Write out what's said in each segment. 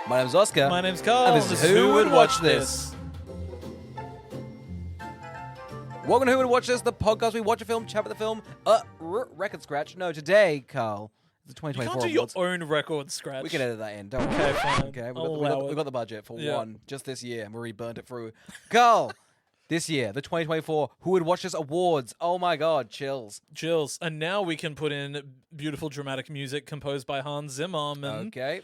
My name's Oscar. My name's Carl. And this is Who Would Watch This? Welcome to Who Would Watch This, the podcast we watch a film, chat about the film, record scratch. No, today, Carl, the 2024 You can't do awards. your own record scratch. We can edit that in, don't worry. Okay, fine. Okay, I'll we got the budget for Yeah. one just this year, and we already burnt it through. Carl, this year, the 2024 Who Would Watch This awards. Oh my god, chills. Jills. And now we can put in beautiful dramatic music composed by Hans Zimmerman. Okay.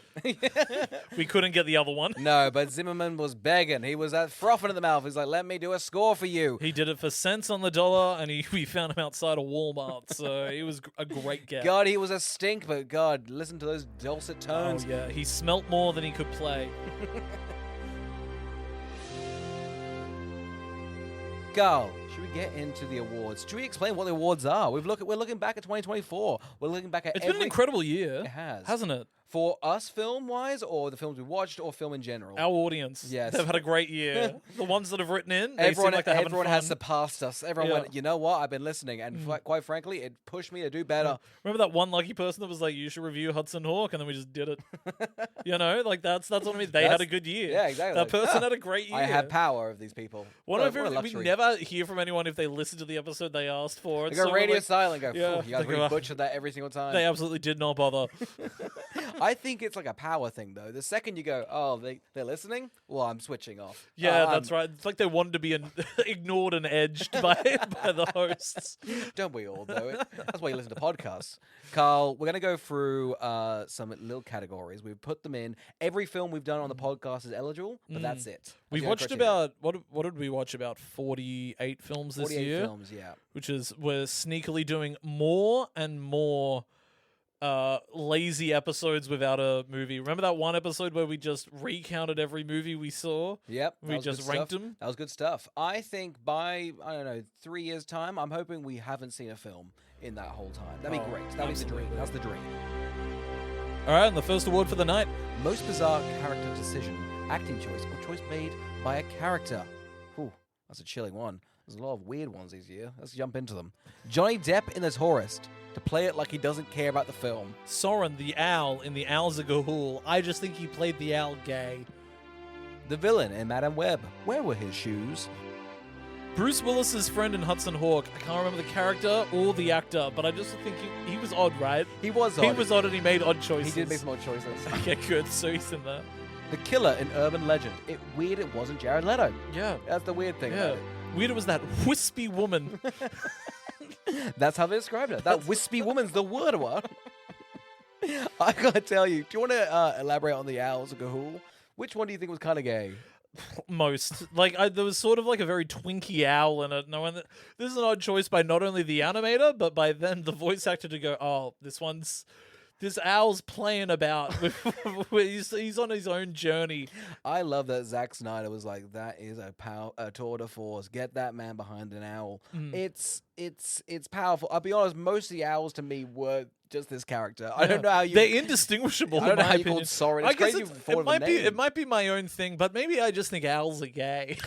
We couldn't get the other one. No, but Zimmerman was begging. He was frothing at the mouth. He's like, let me do a score for you. He did it for cents on the dollar, and we found him outside of Walmart, so he was a great get. God, he was a stink, but God, listen to those dulcet tones. Oh, yeah. He smelt more than he could play. Carl, should we get into the awards? Should we explain what the awards are? We're looking back at 2024. We're looking back at It's been an incredible year. It has. Hasn't it? For us film-wise, or the films we watched, or film in general? Our audience. Yes. They've had a great year. The ones that have written in, they seem like they're having everyone fun. has surpassed us. Everyone Yeah. went, you know what? I've been listening, and quite frankly, it pushed me to do better. Remember that one lucky person that was like, you should review Hudson Hawk, and then we just did it. You know, like that's what I mean. They had a good year. Yeah, exactly. That person had a great year. I have power of these people. One What of a my favorite, we luxury. never hear from anyone if they listen to the episode they asked for. They So go we're radio like, silent. Go, yeah, you guys they really go, butchered that every single time. They absolutely did not bother. I think it's like a power thing, though. The second you go, oh, they're listening, well, I'm switching off. Yeah, that's right. It's like they wanted to be ignored and edged by the hosts. Don't we all, though? That's why you listen to podcasts. Carl, we're going to go through some little categories. We've put them in. Every film we've done on the podcast is eligible, but that's it. That's We've the only watched criteria. about, what did we watch? About 48 films this 48 year? films, yeah. Which is, we're sneakily doing more and more lazy episodes without a movie. Remember that one episode where we just recounted every movie we saw? Yep. We that was just good ranked stuff. them? That was good stuff. I think by, 3 years' time, I'm hoping we haven't seen a film in that whole time. That'd be Oh, great. That'd be the dream. absolutely. That's the dream. All right, and the first award for the night. Most bizarre character decision, acting choice, or choice made by a character. Whew, that's a chilling one. There's a lot of weird ones this year. Let's jump into them. Johnny Depp in The Tourist, to play it like he doesn't care about the film. Soren the Owl in The Owl's a Gahul. I just think he played the owl gay. The villain in Madame Web, where were his shoes? Bruce Willis's friend in Hudson Hawk. I can't remember the character or the actor, but I just think he was odd, right? He was odd. He was odd and he made odd He choices. did make some odd choices. Okay, good. So he's in there. The killer in Urban Legend. Weird it wasn't Jared Leto. Yeah. That's the weird thing Yeah. about it. Weird it was that wispy woman. That's how they described it. That wispy woman's the word one. I gotta tell you, do you want to elaborate on the Owls of Gahul? Which one do you think was kind of gay? Most. Like, there was sort of like a very twinky owl in it. No, and this is an odd choice by not only the animator, but by then the voice actor to go, oh, this owl's playing about. He's on his own journey. I love that Zack Snyder was like, that is a tour de force. Get that man behind an owl. It's powerful. I'll be honest, most of the owls to me were just this character. I don't know how you... They're indistinguishable. I don't in know my how you opinion. called Soren. I It's guess crazy it might be my own thing, but maybe I just think owls are gay.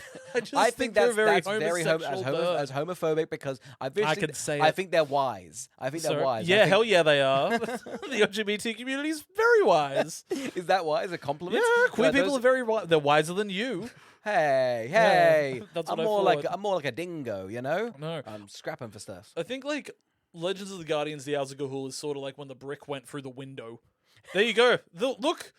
I think they're that's very very homosexual bird. as homophobic because I could say I it. think they're wise. I think they're Sorry? wise. Yeah, I think, hell yeah, they are. The LGBT community is very wise. Is that wise? A compliment? Yeah, queer Like people those- are very wise. They're wiser than you. Hey, Yeah, that's what I'm I more thought. I'm more like a dingo, you know? No. I'm scrapping for stuff. I think like Legends of the Guardians, the Owls of Gahul is sort of like when the brick went through the window. There you go. Look.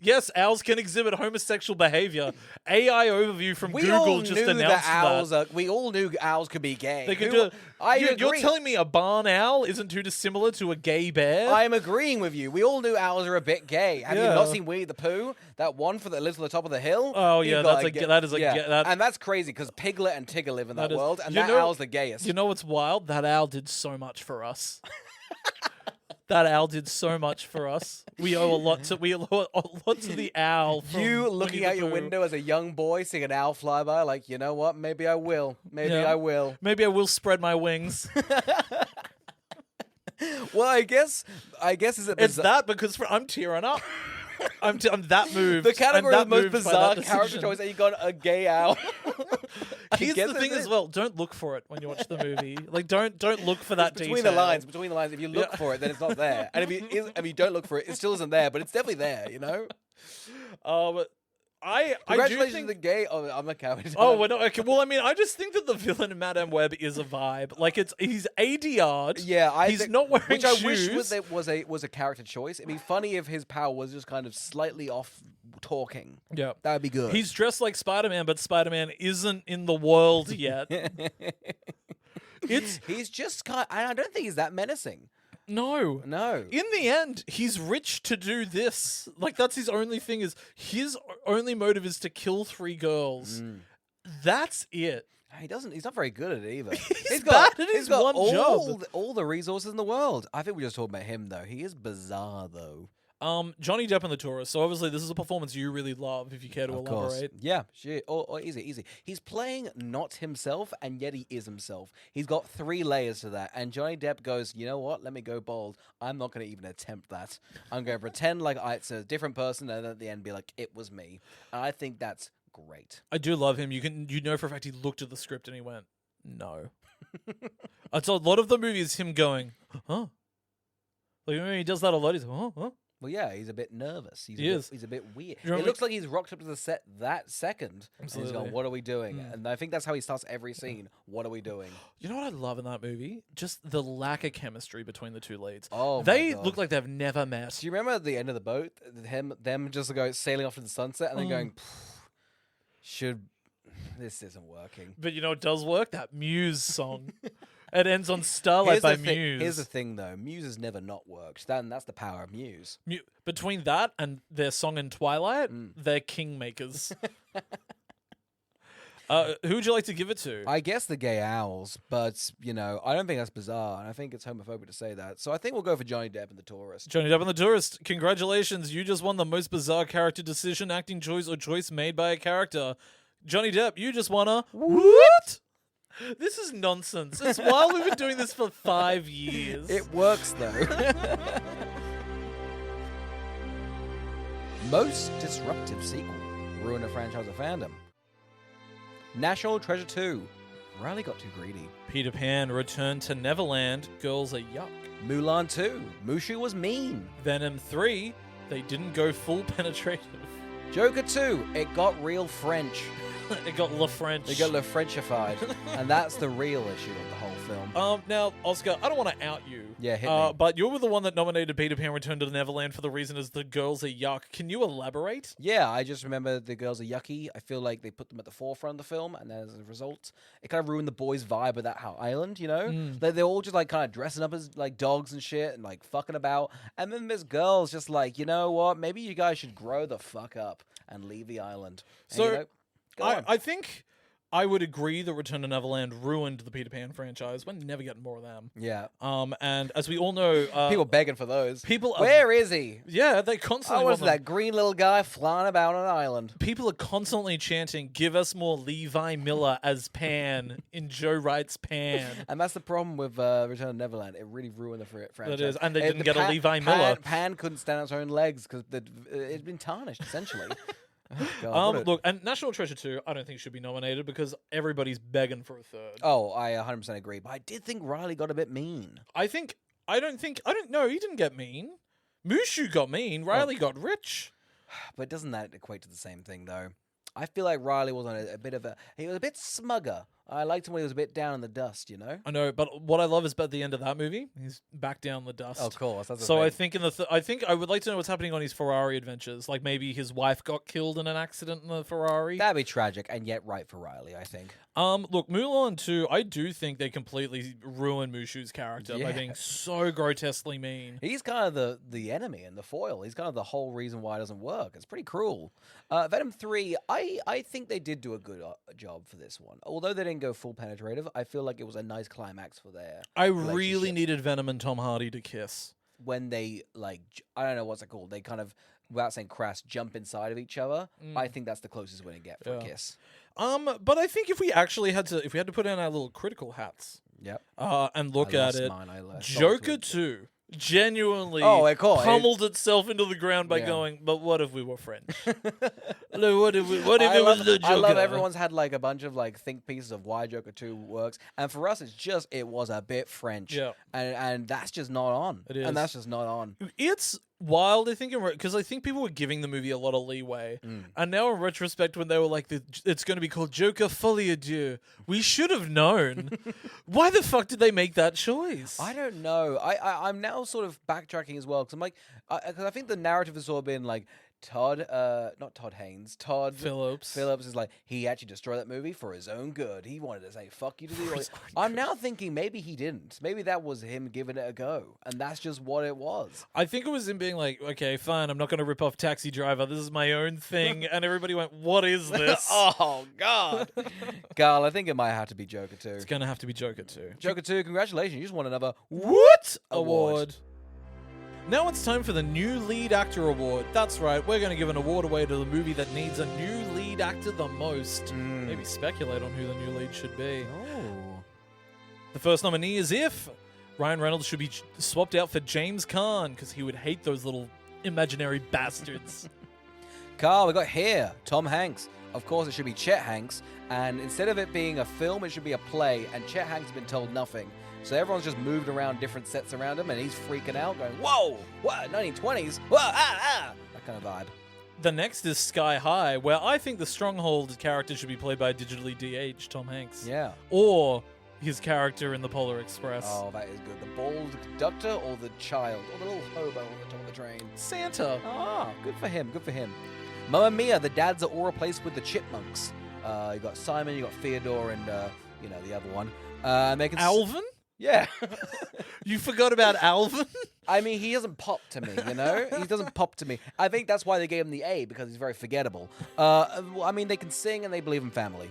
Yes, owls can exhibit homosexual behavior. AI overview from Google just announced that. We all knew owls could be gay. They could do. You're agree. telling me a barn owl isn't too dissimilar to a gay bear? I'm agreeing with you. We all knew owls are a bit gay. Have you Yeah. not seen Winnie the Pooh? That one that lives on the top of the hill? Oh, You've yeah, got that's that is a yeah. ga- that- And that's crazy because Piglet and Tigger live in that is- world, and you that know- owl's the gayest. You know what's wild? That owl did so much for us. That owl did so much for us. We owe a lot to the owl. From You looking Winnie out the your Pooh. window as a young boy, seeing an owl fly by, like, you know what? Maybe I will. Maybe Yeah. I will. Maybe I will spread my wings. Well, I guess is it It's that because I'm tearing up. I'm that moved. The category I'm of the most moved by bizarre that character decision. choice, and you got a gay owl. Here's the thing as well. Don't look for it when you watch the movie. Like, don't look for that Between detail. the lines. Between the lines. If you look for it, then it's not there. And if you don't look for it, it still isn't there. But it's definitely there. You know. But I Congratulations do think to the gay. Oh, I'm a coward. Oh, we're not okay. Well, I mean, I just think that the villain in Madame Web is a vibe. Like, he's ADR'd. Yeah, he's not wearing which shoes. I wish was a character choice. It'd be funny if his power was just kind of slightly off talking. Yeah, that would be good. He's dressed like Spider-Man, but Spider-Man isn't in the world yet. He's just kind. I don't think he's that menacing. No. In the end, he's rich to do this. Like, that's his only thing. Is his only motive is to kill 3 girls. That's it. He doesn't. He's not very good at it either. He's bad at his one job. All the resources in the world. I think we're just talking about him though. He is bizarre though. Johnny Depp and the Tourist. So obviously this is a performance you really love. If you care to elaborate, yeah, shit. Or easy. He's playing not himself, and yet he is himself. He's got 3 layers to that. And Johnny Depp goes, you know what? Let me go bold. I'm not going to even attempt that. I'm going to pretend like it's a different person, and at the end be like, it was me. And I think that's great. I do love him. You know for a fact he looked at the script and he went, no. It's a lot of the movie is him going, huh? Like, when he does that a lot, he's like, huh? Well, yeah, he's a bit nervous. He's a bit weird. It looks like he's rocked up to the set that second. Absolutely. And he's going, what are we doing? And I think that's how he starts every scene. What are we doing? You know what I love in that movie? Just the lack of chemistry between the 2 leads. Oh, they my God. look like they've never met. Do you remember at the end of the boat, them just sailing off to the sunset and then going, this isn't working. But you know what does work? That Muse song. It ends on Starlight by Muse. Here's the thing, though. Muse has never not worked. That's the power of Muse. Between that and their song in Twilight, they're kingmakers. Who would you like to give it to? I guess the gay owls, but, I don't think that's bizarre, and I think it's homophobic to say that. So I think we'll go for Johnny Depp and the Tourist. Johnny Depp and the Tourist, congratulations. You just won the most bizarre character decision, acting choice, or choice made by a character. Johnny Depp, you just won a Woot! This is nonsense. It's while we've been doing this for 5 years. It works, though. Most disruptive sequel. Ruin a franchise of fandom. National Treasure 2. Riley got too greedy. Peter Pan returned to Neverland. Girls are yuck. Mulan 2. Mushu was mean. Venom 3. They didn't go full penetrative. Joker 2. It got real French. It got Le French. It got Le Frenchified. And that's the real issue of the whole film. Now, Oscar, I don't want to out you. Yeah, hit me. But you were the one that nominated Peter Pan Return to Neverland for the reason is the girls are yuck. Can you elaborate? Yeah, I just remember the girls are yucky. I feel like they put them at the forefront of the film, and as a result, it kind of ruined the boys' vibe of that island, They're all just kind of dressing up as dogs and shit and fucking about. And then there's girls just you know what? Maybe you guys should grow the fuck up and leave the island. And, I think I would agree that Return to Neverland ruined the Peter Pan franchise. We're never getting more of them. Yeah. And as we all know, people begging for those. People Where is he? Yeah, they constantly. I was that green little guy flying about on an island. People are constantly chanting, "Give us more Levi Miller as Pan in Joe Wright's Pan." And that's the problem with Return to Neverland. It really ruined the franchise. That is, and they didn't get a Levi Miller. Pan couldn't stand on its own legs because it'd been tarnished essentially. Oh, God, look, and National Treasure 2, I don't think should be nominated because everybody's begging for a third. Oh, I 100% agree. But I did think Riley got a bit mean. I don't know. He didn't get mean. Mushu got mean. Riley got rich. But doesn't that equate to the same thing, though? I feel like Riley was on a bit of he was a bit smugger. I liked him when he was a bit down in the dust, I know, but what I love is at the end of that movie, he's back down in the dust. Oh, of course. So I think I think I would like to know what's happening on his Ferrari adventures. Like maybe his wife got killed in an accident in the Ferrari. That'd be tragic, and yet right for Riley, I think. Look, Mulan 2, I do think they completely ruined Mushu's character by being so grotesquely mean. He's kind of the enemy and the foil. He's kind of the whole reason why it doesn't work. It's pretty cruel. Venom 3, I think they did do a good job for this one. Although they didn't go full penetrative, I feel like it was a nice climax for their I really needed Venom and Tom Hardy to kiss. When they, I don't know what's it called, they kind of, without saying crass, jump inside of each other. I think that's the closest we're going to get for a kiss. But I think if we had to put on our little critical hats, yep, and look at it, mine, Joker 2. genuinely of course. pummeled itself into the ground by Yeah. going, but what if we were French? What if it was the Joker? I love everyone's had like a bunch of like think pieces of why Joker 2 works, and for us, it was a bit French, Yeah. and that's just not on. It is. And that's just not on. It's wild, I think, because I think people were giving the movie a lot of leeway. And now in retrospect, when they were like, it's going to be called Joker Folie à Deux, we should have known. Why the fuck did they make that choice? I don't know. I'm now sort of backtracking as well, because I'm like, because I think the narrative has sort of been like, not Todd Haynes, Todd Phillips is like, he actually destroyed that movie for his own good. He wanted to say fuck you to the audience. I'm now thinking maybe he didn't. Maybe that was him giving it a go, and that's just what it was. I think it was him being like, okay, fine, I'm not going to rip off Taxi Driver. This is my own thing. And everybody went, what is this? Oh, God. Carl, I think it might have to be Joker 2. It's going to have to be Joker 2. Joker 2, congratulations. You just won another Woot award. Now it's time for the New Lead Actor Award. That's right, we're going to give an award away to the movie that needs a new lead actor the most. Maybe speculate on who the new lead should be. Oh. The first nominee is if Ryan Reynolds should be swapped out for James Caan, because he would hate those little imaginary bastards. Carl, we got here Tom Hanks. Of course, it should be Chet Hanks. And instead of it being a film, it should be a play. And Chet Hanks has been told nothing. So everyone's just moved around different sets around him, and he's freaking out, going, whoa, what, 1920s? Whoa, that kind of vibe. The next is Sky High, where I think the Stronghold character should be played by a digitally de-aged Tom Hanks. Yeah. Or his character in the Polar Express. Oh, that is good. The bald conductor or the child? Or the little hobo on the top of the train? Santa. Ah, good for him, good for him. Mamma Mia, the dads are all replaced with the chipmunks. You got Simon, you got Theodore, and, the other one. Alvin? Yeah. You forgot about Alvin? I mean, he doesn't pop to me, you know? He doesn't pop to me. I think that's why they gave him the A, because he's very forgettable. I mean, they can sing and they believe in family.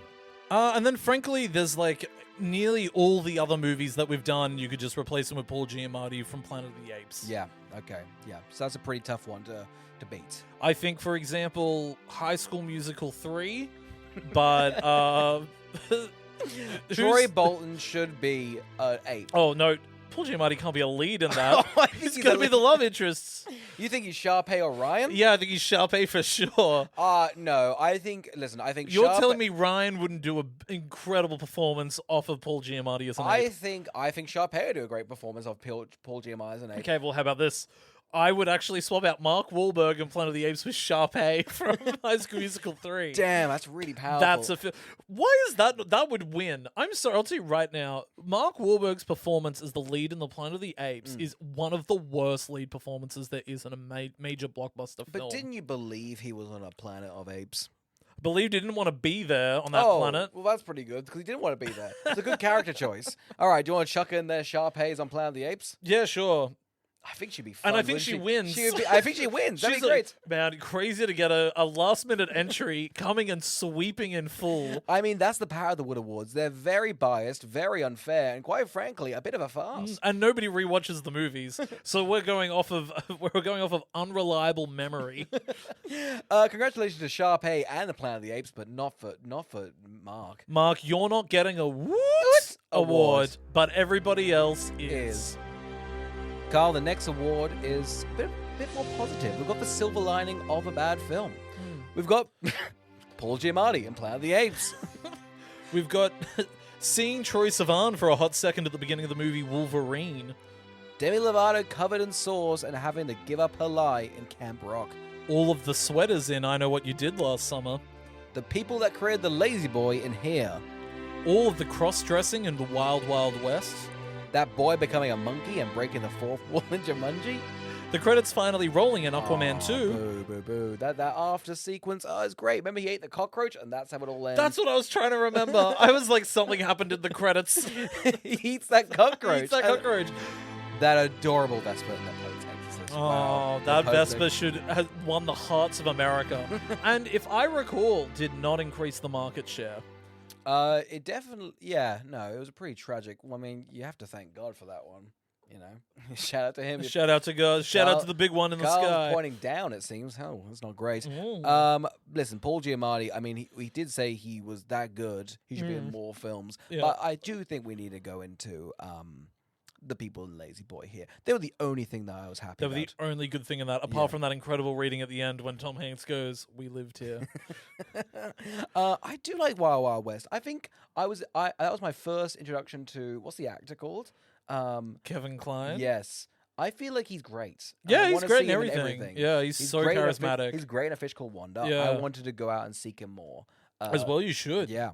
And then, frankly, there's like nearly all the other movies that we've done, you could just replace them with Paul Giamatti from Planet of the Apes. Yeah, okay, yeah. So that's a pretty tough one to beat. I think, for example, High School Musical 3, but... Troy Bolton should be an ape. Oh, no. Paul Giamatti can't be a lead in that. I think He's he's going a to be the love interests. You think he's Sharpay Orion? Yeah, I think he's Sharpay for sure. No. I think You're You're telling me Ryan wouldn't do an incredible performance off of Paul Giamatti as an ape? I think Sharpay would do a great performance of Paul Giamatti as an ape. Okay, well, how about this? I would actually swap out Mark Wahlberg in Planet of the Apes with Sharpay from High School Musical 3. Damn, that's really powerful. That's Why is that? That would win. I'm sorry, I'll tell you right now. Mark Wahlberg's performance as the lead in the Planet of the Apes is one of the worst lead performances there is in a major blockbuster film. But didn't you believe he was on a planet of apes? Believed he didn't want to be there on that planet. Well, that's pretty good, because he didn't want to be there. It's a good character choice. All right, do you want to chuck in there Sharpay's on Planet of the Apes? Yeah, sure. I think she'd be fun. And I think she wins. I think she wins. That'd be great. Man, crazy to get a last-minute entry coming and sweeping in full. I mean, that's the power of the Wood Awards. They're very biased, very unfair, and quite frankly, a bit of a farce. And nobody rewatches the movies, so we're going off of unreliable memory. Congratulations to Sharpay and the Planet of the Apes, but not for Mark. Mark, you're not getting a Woot award, but everybody else is. Carl, the next award is a bit more positive. We've got the silver lining of a bad film. We've got Paul Giamatti in Planet of the Apes. We've got seeing Troye Sivan for a hot second at the beginning of the movie Wolverine. Demi Lovato covered in sores and having to give up her lie in Camp Rock. All of the sweaters in I Know What You Did Last Summer. The people that created the Lazy Boy in Here. All of the cross-dressing in the Wild Wild West. That boy becoming a monkey and breaking the fourth wall in Jumanji. The credits finally rolling in Aquaman 2. Boo, boo, boo. That after sequence, it's great. Remember he ate the cockroach, and that's how it all ends. That's what I was trying to remember. I was like, something happened in the credits. He eats that cockroach. He eats that cockroach. That adorable Vespa in that plate's exorcist. Oh, Wow. that Posing. Vespa should have won the hearts of America. And if I recall, did not increase the market share. It definitely, it was a pretty tragic. I mean, you have to thank God for that one. You know, shout out to him. Shout out to God. Shout out to the big one in the Carl's sky. pointing down. It seems. Oh, that's not great. Ooh. Listen, Paul Giamatti. I mean, he did say he was that good. He should be in more films. Yeah. But I do think we need to go into the people in Lazy Boy here. They were the only thing that I was happy They were the about. only good thing in that, apart from that incredible reading at the end when Tom Hanks goes, "We lived here." I do like Wild Wild West. I think that was my first introduction to, what's the actor called? Kevin Kline. Yes. I feel like he's great. Yeah, I he's wanna great see in him everything. Yeah, he's so great in charismatic. he's great in A Fish Called Wanda. Yeah. I wanted to go out and seek him more. As well, you should. Yeah.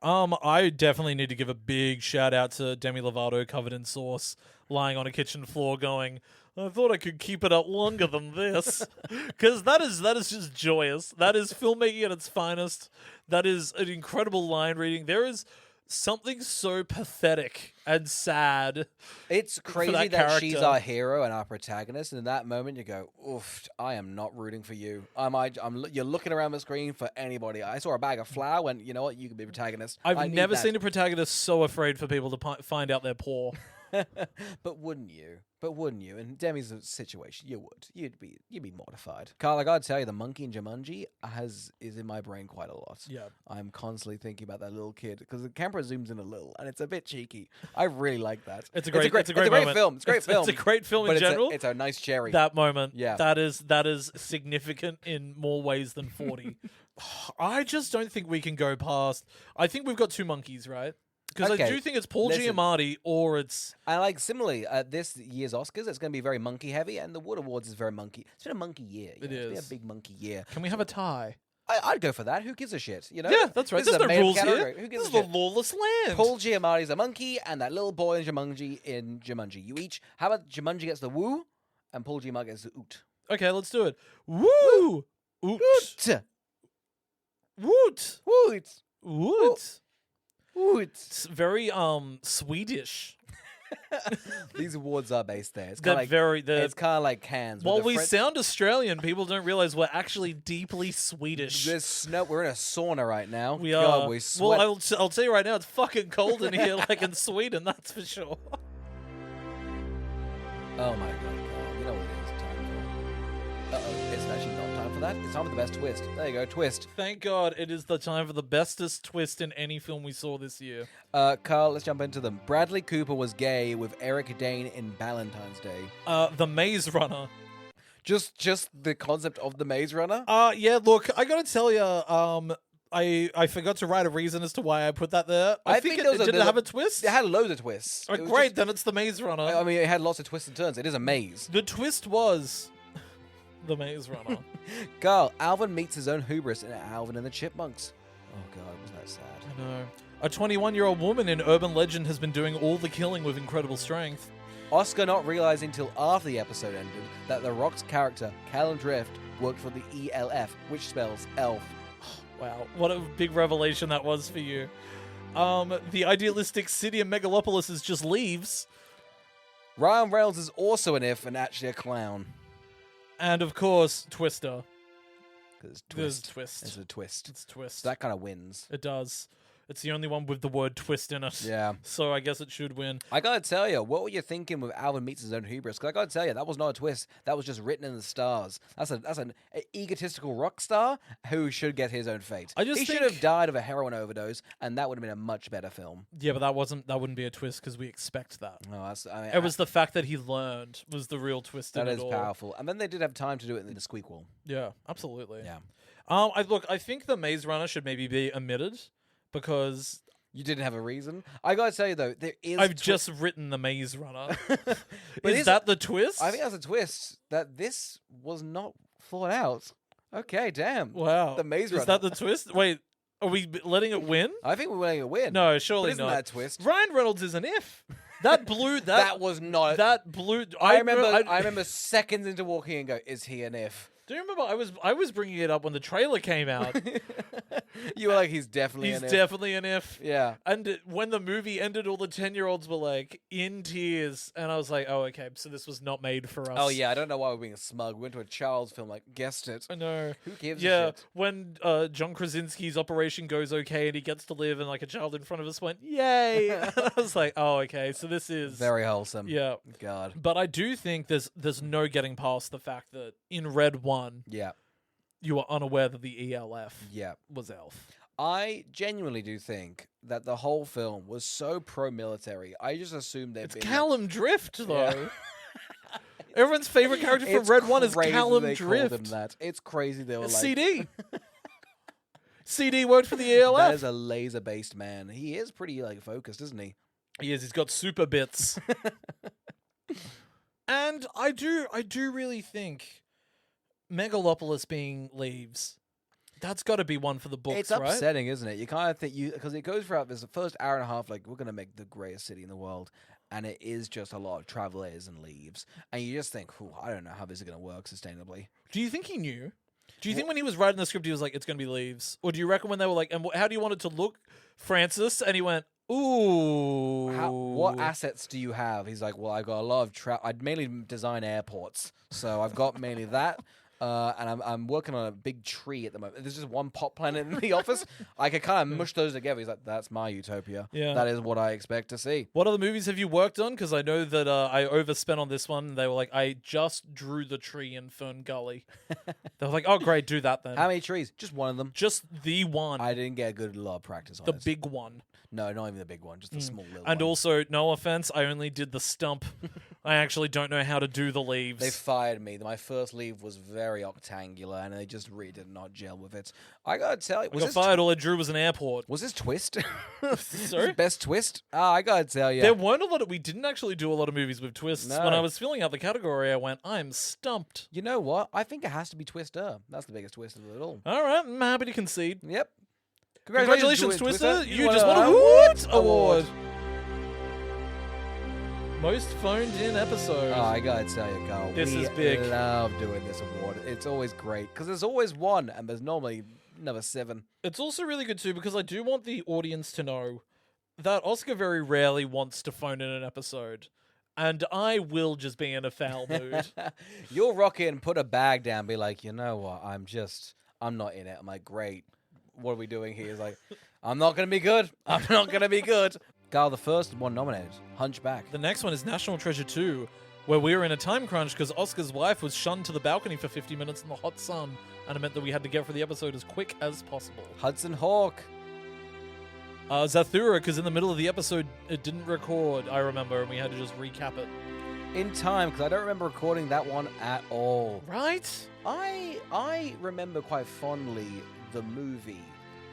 I definitely need to give a big shout out to Demi Lovato covered in sauce, lying on a kitchen floor going, "I thought I could keep it up longer than this." Because that is just joyous. That is filmmaking at its finest. That is an incredible line reading. There is something so pathetic and sad. It's crazy that she's our hero and our protagonist, and in that moment you go, "Oof, I am not rooting for you. You're looking around the screen for anybody. I saw a bag of flour, and you know what? You can be protagonist." I've never seen a protagonist so afraid for people to find out they're poor. But wouldn't you? In Demi's situation, you would. You'd be mortified. Carl, I gotta tell you, the monkey in Jumanji is in my brain quite a lot. Yeah. I'm constantly thinking about that little kid because the camera zooms in a little, and it's a bit cheeky. I really like that. It's a great moment. film. It's a great film. It's a great film in general. It's a nice cherry. That moment. Yeah. That is significant in more ways than 40. I just don't think we can go past. I think we've got two monkeys, right? Because I do think it's Paul Giamatti or it's... And like similarly, this year's Oscars, it's going to be very monkey heavy, and the Woot Awards is very monkey. It's been a monkey year. It is. It's been a big monkey year. Can we have a tie? I'd go for that. Who gives a shit? You know? Yeah, that's right. There's no rules here. Who gives This a is the lawless land. Paul Giamatti's a monkey, and that little boy in Jumanji. You each... How about Jumanji gets the woo, and Paul Giamatti gets the oot? Okay, let's do it. Woo! Oot! Oot! Woot! Woot! Woot! Woot! It's very Swedish. These awards are based there. It's They're kind very... it's kind of like Cannes. While we sound Australian, people don't realize we're actually deeply Swedish. There's snow. We're in a sauna right now. We God, are. we sweat. Well, I'll tell you right now, it's fucking cold in here, like in Sweden, that's for sure. Oh my god, Carl. You know what it is time for. Uh-oh, it's actually not time for that. It's time for the best twist. There you go, twist. Thank God it is the time for the bestest twist in any film we saw this year. Carl, let's jump into them. Bradley Cooper was gay with Eric Dane in Valentine's Day. The Maze Runner. Just the concept of the Maze Runner? Yeah, look, I gotta tell you, I forgot to write a reason as to why I put that there. I think it did have a twist? It had loads of twists. Oh, great, then it's the Maze Runner. I mean, it had lots of twists and turns. It is a maze. The twist was the Maze Runner. Carl, Alvin meets his own hubris in Alvin and the Chipmunks. Oh god, wasn't that sad? I know. A 21-year-old woman in urban legend has been doing all the killing with incredible strength. Oscar not realizing till after the episode ended that The Rock's character, Callum Drift, worked for the ELF, which spells elf. Wow, what a big revelation that was for you. The idealistic city of Megalopolis is just leaves. Ryan Reynolds is also an if and actually a clown. And of course, Twister. There's There's a twist. It's a twist. It's a twist. So that kind of wins. It does. It's the only one with the word twist in it. Yeah. So I guess it should win. I gotta tell you, what were you thinking with Alvin meets his own hubris? Because I gotta tell you, that was not a twist. That was just written in the stars. That's an egotistical rock star who should get his own fate. He should have died of a heroin overdose, and that would have been a much better film. Yeah, but that wouldn't be a twist because we expect that. No, it was the fact that he learned was the real twist in it all. That is powerful. And then they did have time to do it in the squeak wall. Yeah, absolutely. Yeah. I think the Maze Runner should maybe be omitted because you didn't have a reason. I gotta tell you though, there is. I've just written the Maze Runner. But is that the twist? I think that's a twist that this was not thought out. Okay, damn. Wow. The Maze Runner. Is that the twist? Wait, are we letting it win? I think we're letting it win. No, surely isn't not. That a twist? Ryan Reynolds is an if. That blew that. That was not. That blew. I remember seconds into walking and go, "Is he an if?" Do you remember I was bringing it up when the trailer came out? You were like, he's definitely an if. He's definitely an if. Yeah. And when the movie ended, all the 10-year-olds were like in tears, and I was like, oh, okay, so this was not made for us. Oh yeah, I don't know why we're being smug. We went to a child's film, like guessed it. I know. Who gives a Yeah, shit? when John Krasinski's operation goes okay and he gets to live, and like a child in front of us went, yay! And I was like, oh, okay, so this is Very wholesome. Yeah. God. But I do think there's no getting past the fact that in Red 1, Yeah. you were unaware that the ELF Yeah. was Elf. I genuinely do think that the whole film was so pro-military. I just assumed they'd It's been Callum Drift, though. Yeah. Everyone's favorite character from It's Red One is crazy Callum they Drift. called him that. It's crazy they were like CD. CD worked for the ELF. That is a laser-based man. He is pretty focused, isn't he? He is. He's got super bits. And I do really think Megalopolis being Leaves. That's got to be one for the books, It's right? upsetting, isn't it? You kind of think because it goes throughout this the first hour and a half, like we're gonna make the greatest city in the world, and it is just a lot of travelers and leaves, and you just think, I don't know how this is gonna work sustainably. Do you think he knew? Do you think when he was writing the script, he was like, "It's going to be Leaves," or do you reckon when they were like, "And how do you want it to look, Francis?" And he went, "Ooh, What assets do you have? He's like, well, I got a lot of I'd mainly design airports, so I've got mainly that. And I'm working on a big tree at the moment. There's just one pot plant in the office. I could kind of mush those together. He's like, that's my utopia. Yeah. That is what I expect to see. What other movies have you worked on? Because I know that I overspent on this one. They were like, I just drew the tree in Fern Gully. They were like, oh, great, do that then. How many trees? Just one of them. Just the one. I didn't get a good lot of practice on the it. big one. No, not even the big one. Just the small little And one. also, no offense, I only did the stump. I actually don't know how to do the leaves. They fired me. My first leave was very octangular, and they just really did not gel with it. I gotta tell you, I got fired. All I drew was an airport. was this twist? Sorry? Best twist? I gotta tell you. There weren't a lot of. We didn't actually do a lot of movies with twists. No. When I was filling out the category, I went, I'm stumped. You know what? I think it has to be Twister. That's the biggest twist of it all. All right, I'm happy to concede. Yep. Congratulations, Twister. You just won won a Woot Award. Most phoned in episode. Oh, I gotta tell you, Carl. This we is big. love doing this award. It's always great because there's always one, and there's normally another 7. It's also really good too because I do want the audience to know that Oscar very rarely wants to phone in an episode. And I will just be in a foul mood. You'll rock in, put a bag down, be like, you know what? I'm not in it. I'm like, great. What are we doing here? He's like, I'm not gonna be good. I'm not gonna be good. Carl, the first one nominated, Hunchback. The next one is National Treasure 2, where we were in a time crunch because Oscar's wife was shunned to the balcony for 50 minutes in the hot sun, and it meant that we had to get for the episode as quick as possible. Hudson Hawk. Zathura, because in the middle of the episode, it didn't record, I remember, and we had to just recap it. In time, because I don't remember recording that one at all. Right? I remember quite fondly the movie.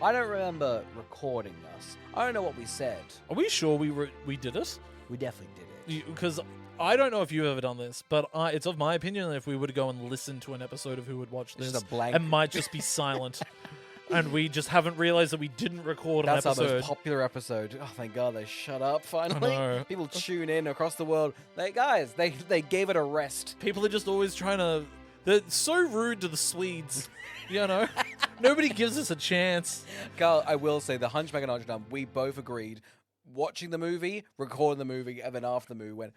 I don't remember recording this. I don't know what we said. Are we sure we did it? We definitely did it. Because I don't know if you've ever done this, but it's of my opinion that if we were to go and listen to an episode of Who Would Watch This, Just a blank. it might just be silent. And we just haven't realized that we didn't record That's an our episode. most popular episode. Oh, thank God they shut up finally. I know. People tune in across the world. They gave it a rest. People are just always trying to... They're so rude to the Swedes, you know? Nobody gives us a chance. Carl, I will say, The Hunchback of Notre Dame, we both agreed, watching the movie, recording the movie, and then after the movie went,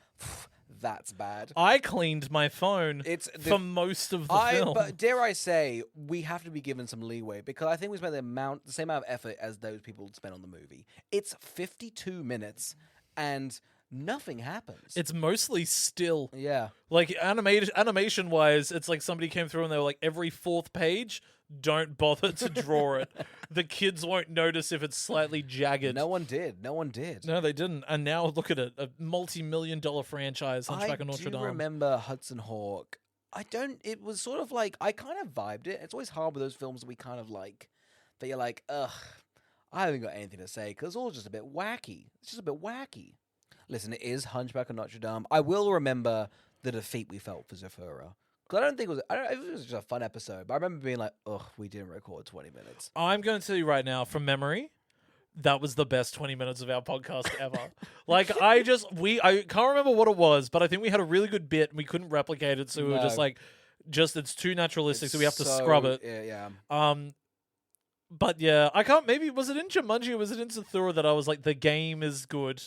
that's bad. I cleaned my phone for most of the film. But dare I say, we have to be given some leeway because I think we spent the same amount of effort as those people spent on the movie. It's 52 minutes and nothing happens. It's mostly still. Yeah. Like, animation-wise, it's like somebody came through and they were like, every 4th page, don't bother to draw it. The kids won't notice if it's slightly jagged. No one did. No, they didn't. And now look at it. A multi-million-dollar franchise, Hunchback of Notre Dame. I do remember Hudson Hawk. It was sort of like, I kind of vibed it. It's always hard with those films that we kind of like, that you're like, ugh, I haven't got anything to say because it's all just a bit wacky. It's just a bit wacky. Listen, it is Hunchback of Notre Dame. I will remember the defeat we felt for Zathura. Because I don't think it was just a fun episode. But I remember being like, ugh, we didn't record 20 minutes. I'm going to tell you right now, from memory, that was the best 20 minutes of our podcast ever. Like, I can't remember what it was, but I think we had a really good bit and we couldn't replicate it. So we were just like, it's too naturalistic, so we have to scrub it. Yeah. But yeah, I can't. Maybe was it in Jumanji or was it in Zathura that I was like, the game is good.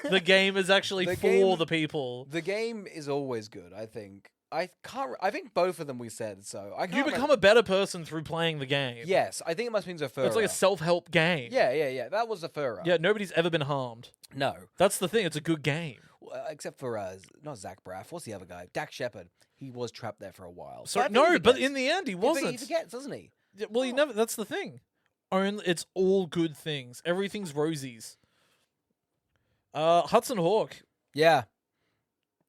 The game is actually the people. The game is always good. I think. I think both of them we said so. You become a better person through playing the game. Yes, I think it must mean Zathura. It's like a self-help game. Yeah. That was Zathura. Yeah, nobody's ever been harmed. No, that's the thing. It's a good game. Except for not Zach Braff. What's the other guy? Dak Shepard. He was trapped there for a while. But in the end, he wasn't. He forgets, doesn't he? Well, he never. That's the thing. it's all good things. Everything's rosies. Hudson Hawk. Yeah.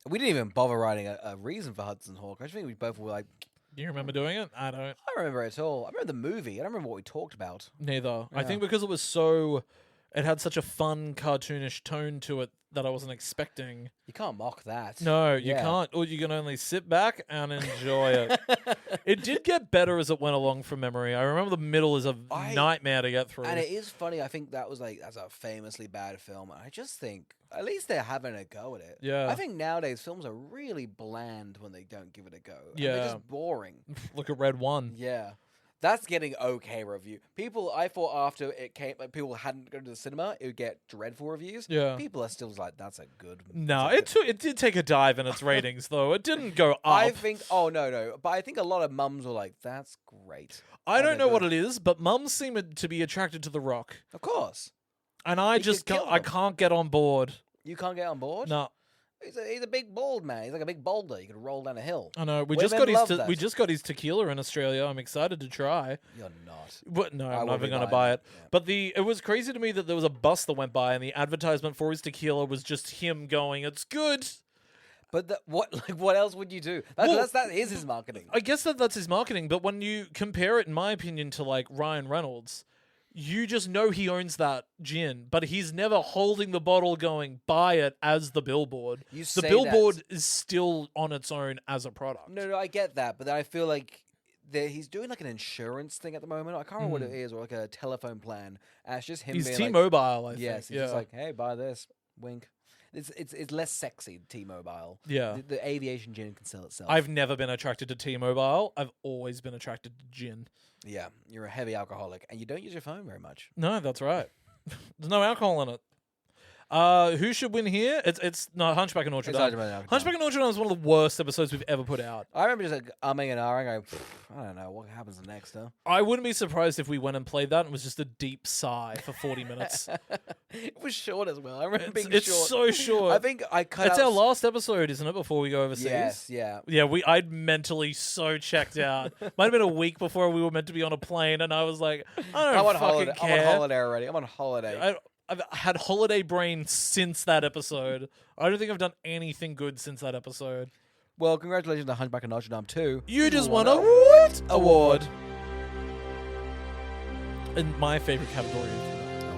We didn't even bother writing a reason for Hudson Hawk. I just think we both were like, Do you remember doing it? I don't. I don't remember it at all. I remember the movie. I don't remember what we talked about. Neither. I Yeah. think because it had such a fun, cartoonish tone to it that I wasn't expecting. You can't mock that. No, you Yeah. can't. Or you can only sit back and enjoy it. It did get better as it went along from memory. I remember the middle is a nightmare to get through. And it is funny. I think that's a famously bad film. I just think at least they're having a go at it. Yeah. I think nowadays films are really bland when they don't give it a go. And Yeah. they're just boring. Look at Red One. Yeah. That's getting okay review. I thought after it came, like people hadn't gone to the cinema, it would get dreadful reviews. Yeah. People are still like, that's a good. No, that's a good-" it did take a dive in its ratings though. It didn't go up. I think. Oh no. But I think a lot of mums were like, "That's great." I don't Okay, know what good. it is, but mums seem to be attracted to The Rock, Of course, and I He just could kill I them. can't get on board. you can't get on board. No, He's a big bald man. He's like a big boulder. You could roll down a hill. I know. We Women just love that. got his tequila in Australia. I'm excited to try. You're not. But no, I I'm will never be going to buying buy it, it. yeah. But it was crazy to me that there was a bus that went by and the advertisement for his tequila was just him going, "It's good." But what else would you do? That is his marketing. I guess that's his marketing, but when you compare it, in my opinion, to like Ryan Reynolds, you just know he owns that gin, but he's never holding the bottle going, "Buy it," as the billboard. You The say billboard that. is still on its own as a product. No, I get that, but then I feel like he's doing like an insurance thing at the moment. I can't remember what it is, or like a telephone plan. And it's just him. He's being T-Mobile, I think. yes, he's yeah. just like, hey, buy this. Wink. It's less sexy, T-Mobile. Yeah. The aviation gin can sell itself. I've never been attracted to T-Mobile. I've always been attracted to gin. Yeah, you're a heavy alcoholic, and you don't use your phone very much. No, that's right. There's no alcohol in it. Who should win here? It's Hunchback of Notre It's Dame. Hunchback of Notre Dame is one of the worst episodes we've ever put out. I remember just like umming and ahhing, going, I don't know what happens next, huh? I wouldn't be surprised if we went and played that and it was just a deep sigh for 40 minutes. It was short as well. I remember being It's short. so short. I think I cut It's out. our last episode, isn't it, before we go overseas? Yes, yeah. Yeah, I'd mentally so checked out. Might have been a week before we were meant to be on a plane, and I was like, I don't I'm on fucking holiday. care. I'm on holiday already. I'm on holiday. I've had holiday brain since that episode. I don't think I've done anything good since that episode. Well, congratulations to Hunchback of Notre Dame 2. You just won a Woot award. In my favorite category of Oh,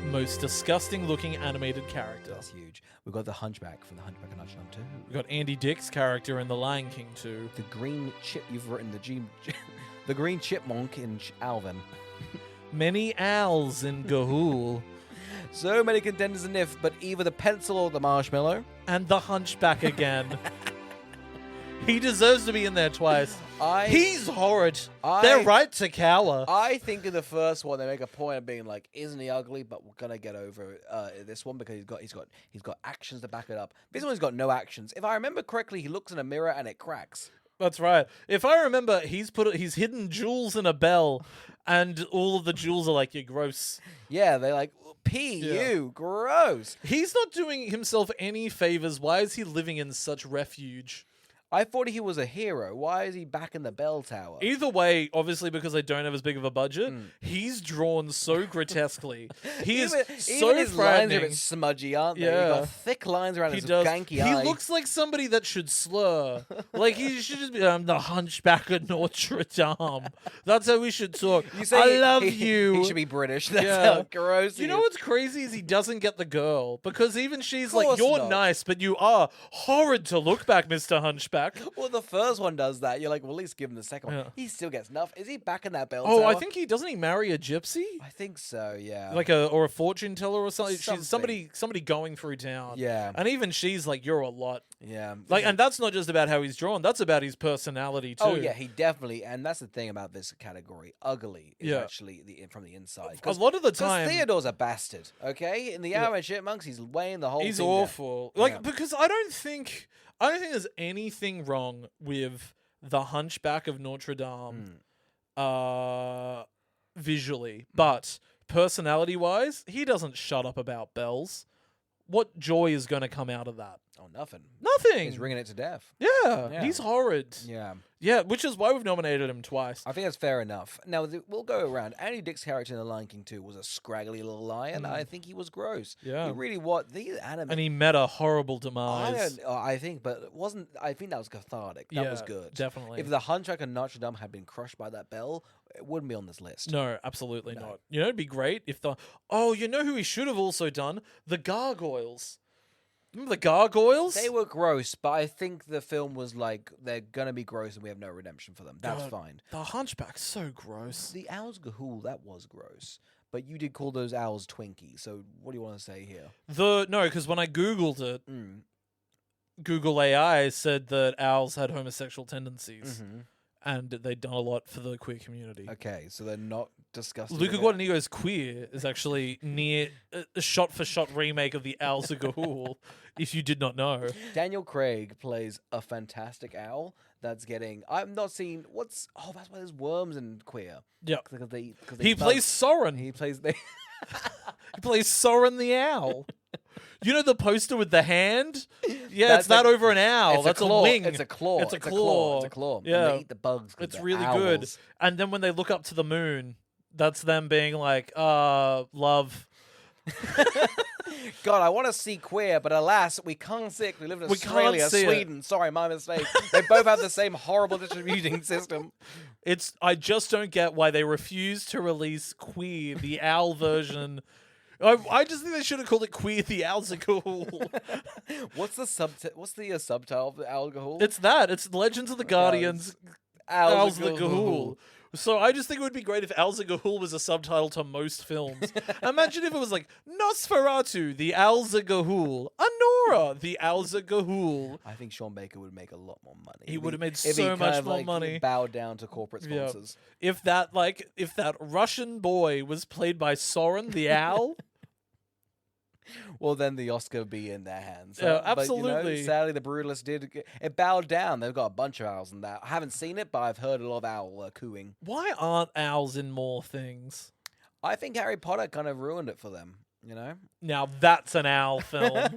wow. most disgusting looking animated character. That's huge. We've got the Hunchback from the Hunchback of Notre Dame 2. We got Andy Dick's character in The Lion King 2. The green chip. You've written the green chipmunk in Alvin. Many owls in Gahul. So many contenders in NIF, but either the pencil or the marshmallow. And the Hunchback again. He deserves to be in there twice. He's horrid. They're right to cower. I think in the first one they make a point of being like, "Isn't he ugly?" But we're gonna get over this one because he's got actions to back it up. This one's got no actions. If I remember correctly, he looks in a mirror and it cracks. That's right. If I remember, he's hidden jewels in a bell, and all of the jewels are like, "You're gross." Yeah, they're like, "You gross." He's not doing himself any favors. Why is he living in such refuge? I thought he was a hero. Why is he back in the bell tower? Either way, obviously because they don't have as big of a budget, he's drawn so grotesquely. He is so even his lines are a frightening. bit smudgy, aren't they? Yeah. He's got thick lines around He his does. ganky He eye. looks like somebody that should slur. Like he should just be, "I'm the Hunchback of Notre Dame." That's how we should talk. You say I love he you. He should be British. That's Yeah. how gross. You he know is. what's crazy is he doesn't get the girl because even she's like, Course "You're not. nice, but you are horrid to look back, Mr. Hunchback." Well, the first one does that. You're like, well, at least give him the second one. Yeah. He still gets enough. Is he back in that bell Oh, tower? I think doesn't he marry a gypsy? I think so. Yeah. Like a fortune teller or something. Something. She's somebody going through town. Yeah. And even she's like, "You're a lot." Yeah. Like, and that's not just about how he's drawn. That's about his personality too. Oh yeah, he definitely, and that's the thing about this category. Ugly is Yeah. actually from the inside. A lot of the Because time, Theodore's a bastard. Okay, in the Owl and Chipmunks, he's weighing the whole. he's thing down. awful. Like, Yeah. because I don't think there's anything wrong with the Hunchback of Notre Dame, visually, but personality-wise, he doesn't shut up about bells. What joy is going to come out of that? Oh, nothing. Nothing. He's ringing it to death. Yeah, he's horrid. Yeah. Yeah, which is why we've nominated him twice. I think that's fair enough. Now, we'll go around. Andy Dick's character in The Lion King 2 was a scraggly little lion. I think he was gross. Yeah. He really was. These anime... And he met a horrible demise. I think, but it wasn't... I think that was cathartic. That was good. Definitely. If the Hunchback of Notre Dame had been crushed by that bell, it wouldn't be on this list. No, absolutely not. You know, it'd be great if the... Oh, you know who he should have also done? The Gargoyles. Remember the Gargoyles? They were gross, but I think the film was like, they're going to be gross and we have no redemption for them. That's fine. The Hunchback's so gross. The Owls Gahul, that was gross. But you did call those owls Twinkies, so what do you want to say here? No, because when I Googled it, Google AI said that owls had homosexual tendencies. And they'd done a lot for the queer community. Okay, so they're not disgusting. Luca Guadagnino's Queer is actually near a shot-for-shot remake of the Owls of Gahul, if you did not know. Daniel Craig plays a fantastic owl that's getting... I've not seen... That's why there's worms in Queer. Yeah. Because He plays Soren. He plays... He plays Soren the Owl. You know the poster with the hand? Yeah, it's that over an owl. That's a wing. It's a claw. It's a claw. It's a claw. Yeah. And they eat the bugs. It's they're really owls. good. And then when they look up to the moon, that's them being like, love. God, I want to see Queer, but alas, we can't see it. We live in Australia, Sweden. Sorry, my mistake. They both have the same horrible distributing system. I just don't get why they refuse to release Queer, the owl version. I just think they should have called it Queer the Owls of Gahul. What's the subtitle of the Owl Gahul? It's that. It's Legends of the Guardians, Owls of the Gahul. So I just think it would be great if Owls of Gahul was a subtitle to most films. Imagine if it was like Nosferatu, the Owls of Gahul, Anora, the Owls of Gahul. I think Sean Baker would make a lot more money. He would have made so much more money. Bowed down to corporate sponsors. Yeah. If that Russian boy was played by Soren the Owl. Well, then the Oscar would be in their hands. Yeah, But, absolutely. sadly, the Brutalist it bowed down. They've got a bunch of owls in that. I haven't seen it, but I've heard a lot of owl cooing. Why aren't owls in more things? I think Harry Potter kind of ruined it for them, you know? Now that's an owl film.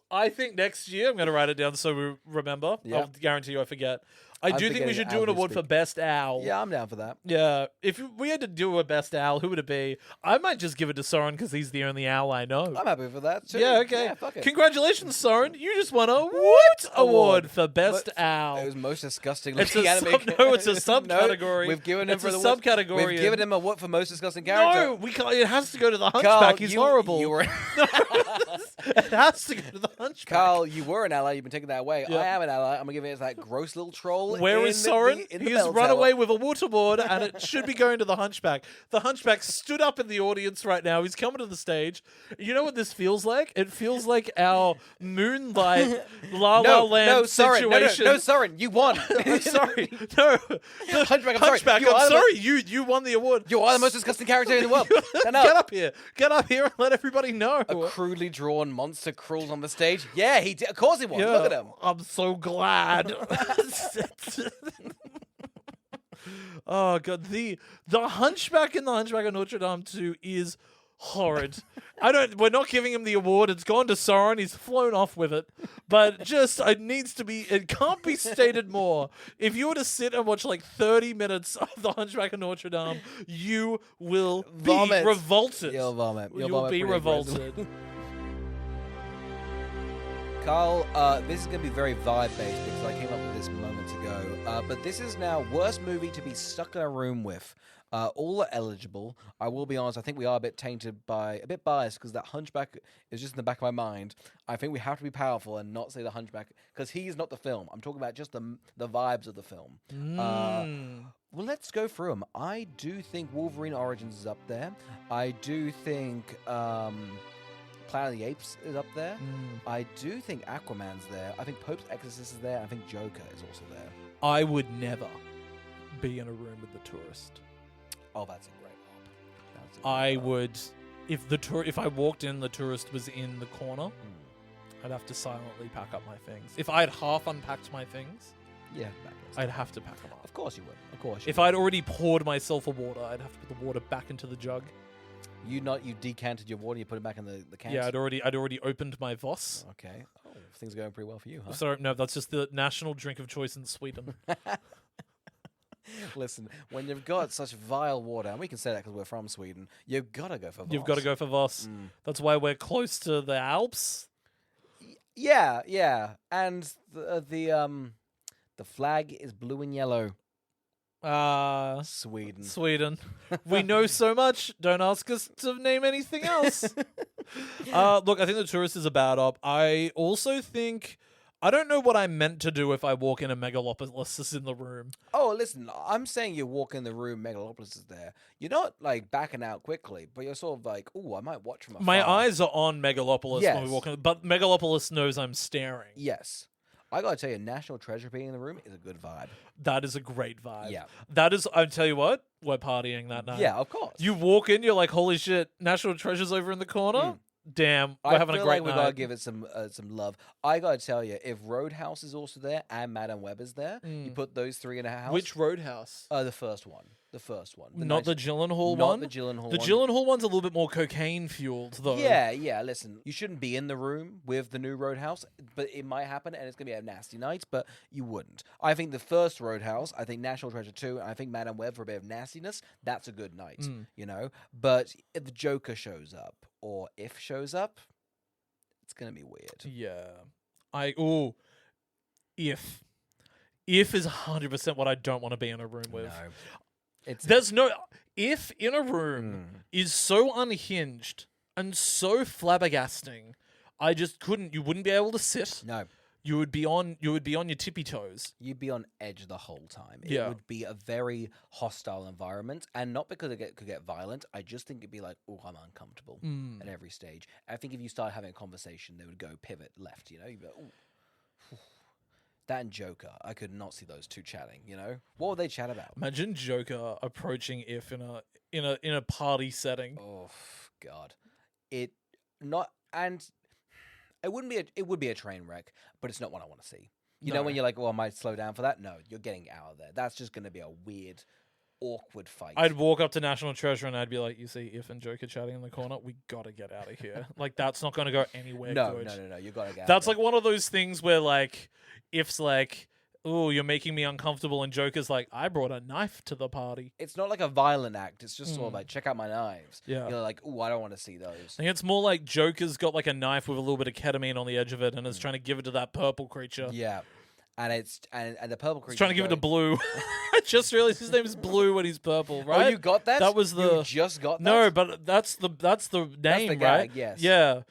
I think next year, I'm going to write it down so we remember. Yeah. I'll guarantee you I forget. I do think we should do an as we award for speak. Best Owl. Yeah, I'm down for that. Yeah. If we had to do a Best Owl, who would it be? I might just give it to Soren because he's the only owl I know. I'm happy for that, too. Yeah, okay. Yeah, fuck it. Congratulations, Soren. You just won a Woot Award for Best Owl. It was most disgusting It's looking a anime. it's a subcategory. We've given him It's for a the subcategory. We've given him a what for most disgusting character. No, we can't. It has to go to the Hunchback. Carl, He's horrible. You were It has to go to the Hunchback. Carl, you were an ally. You've been taking that away. Yeah. I am an ally. I'm gonna give it to that gross little troll. Where is Soren? In the He's bell run tower. away with a waterboard, and it should be going to the Hunchback. The Hunchback stood up in the audience right now. He's coming to the stage. You know what this feels like? It feels like our Moonlight La La Land situation. No, Soren, you won. I'm sorry. No. The Hunchback, I'm sorry. I'm sorry. You won the award. You are the most disgusting character in the world. Get up here. Get up here and let everybody know. A crudely drawn monster crawls on the stage. Yeah, he did. Of course he was. Look at him. I'm so glad. Oh god, the Hunchback in the Hunchback of Notre Dame 2 is horrid. We're not giving him the award. It's gone to Soren. He's flown off with it. But it can't be stated more. If you were to sit and watch like 30 minutes of the Hunchback of Notre Dame, you will Vomit. be revolted. You'll vomit. You'll be revolted. Carl, this is going to be very vibe-based because I came up with this moments ago. But this is now worst movie to be stuck in a room with. All are eligible. I will be honest, I think we are a bit biased because that Hunchback is just in the back of my mind. I think we have to be powerful and not say the Hunchback because he is not the film. I'm talking about just the vibes of the film. Well, let's go through them. I do think Wolverine Origins is up there. I do think Planet of the Apes is up there. I do think Aquaman's there. I think Pope's Exorcist is there. I think Joker is also there. I would never be in a room with the tourist. Oh, that's a great op. I would, if I walked in, the tourist was in the corner, I'd have to silently pack up my things. If I had half unpacked my things, I'd have to pack them up. Of course you would. Of course. If I'd already poured myself a water, I'd have to put the water back into the jug. You decanted your water, you put it back in the can. Yeah, I'd already opened my Voss. Okay. things are going pretty well for you, huh? Sorry, no, that's just the national drink of choice in Sweden. Listen, when you've got such vile water, and we can say that because we're from Sweden, you've got to go for Voss. You've got to go for Voss. That's why we're close to the Alps. Yeah, and the flag is blue and yellow. Sweden. We know so much. Don't ask us to name anything else. Look, I think The Tourist is a bad op. I also think I don't know what I meant to do if I walk in a Megalopolis is in the room. Oh, listen, I'm saying you walk in the room, Megalopolis is there. You're not like backing out quickly, but you're sort of like, "Ooh, I might watch from afar." My eyes are on Megalopolis when we walk in, but Megalopolis knows I'm staring. Yes. I gotta tell you, National Treasure being in the room is a good vibe. That is a great vibe. Yeah. That is, I tell you what, we're partying that night. Yeah, of course. You walk in, you're like, holy shit, National Treasure's over in the corner? Damn, we're having a great night. We gotta give it some love. I gotta tell you, if Roadhouse is also there and Madame Web is there, you put those three in a house. Which Roadhouse? The first one. The Not the Gyllenhaal one? Not the Gyllenhaal one. The Gyllenhaal one's a little bit more cocaine-fueled, though. Yeah, listen. You shouldn't be in the room with the new Roadhouse, but it might happen, and it's going to be a nasty night, but you wouldn't. I think the first Roadhouse, I think National Treasure 2, and I think Madame Web for a bit of nastiness, that's a good night, you know? But if the Joker shows up, or if shows up, it's going to be weird. Yeah. If. If is 100% what I don't want to be in a room with. No. If in a room is so unhinged and so flabbergasting, I just couldn't. You wouldn't be able to sit. No. You would be on your tippy toes. You'd be on edge the whole time. It Yeah. would be a very hostile environment, and not because it could get violent. I just think it'd be like, oh, I'm uncomfortable at every stage. I think if you start having a conversation, they would go pivot left. You know, you'd be like, ooh. That and Joker, I could not see those two chatting. You know, what would they chat about? Imagine Joker approaching If in a party setting. Oh God, it would be a train wreck, but it's not what I want to see. You know, when you're like, oh, I might slow down for that. No, you're getting out of there. That's just going to be a weird, awkward fight. I'd walk up to National Treasure and I'd be like, you see If and Joker chatting in the corner? We gotta get out of here. Like, that's not gonna go anywhere good. No. You gotta get out. That's like one of those things where like If's like, oh, you're making me uncomfortable, and Joker's like, I brought a knife to the party. It's not like a violent act. It's just sort of like, check out my knives. Yeah. You're like, oh, I don't want to see those. I think it's more like Joker's got like a knife with a little bit of ketamine on the edge of it and is trying to give it to that purple creature. Yeah. And the purple creature. He's trying to give it to Blue. I just realized his name is Blue when he's purple, right? Oh, you got that? That was the... You just got that? No, but that's the name, that's the gag, right? yes. Yeah.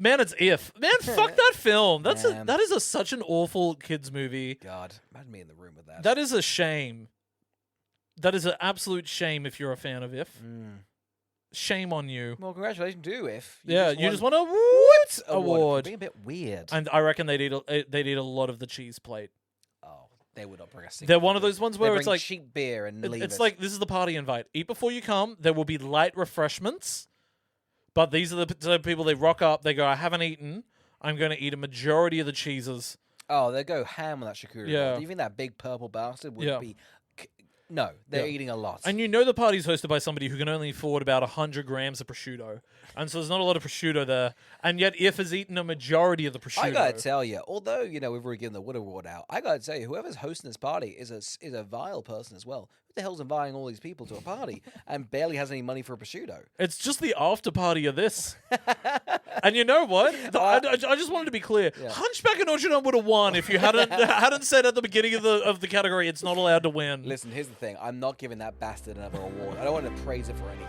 Man, it's If. Man, fuck that film. That is such an awful kids movie. God, imagine me in the room with that. That is a shame. That is an absolute shame if you're a fan of If. Shame on you. Well, congratulations to If. You just won a Woot award. Being a bit weird. And I reckon they'd eat a lot of the cheese plate. Oh, they would not bring a single. They're one of those ones where they it's bring like cheap beer and leave it's it. like, this is the party invite. Eat before you come. There will be light refreshments. But these are the people, they rock up, they go, I haven't eaten. I'm going to eat a majority of the cheeses. Oh, they go ham on that charcuterie. Yeah. Do you think that big purple bastard would be... No, they're eating a lot. And you know the party's hosted by somebody who can only afford about 100 grams of prosciutto. And so there's not a lot of prosciutto there. And yet If has eaten a majority of the prosciutto. I gotta tell you, although, we've already given the Wood Award out, I gotta tell you, whoever's hosting this party is a vile person as well. Who the hell's inviting all these people to a party and barely has any money for a prosciutto? It's just the after party of this. And you know what? I just wanted to be clear. Yeah. Hunchback of Notre Dame would have won if you hadn't said at the beginning of the category it's not allowed to win. Listen, here's the thing. I'm not giving that bastard another award. I don't want to praise it for anything.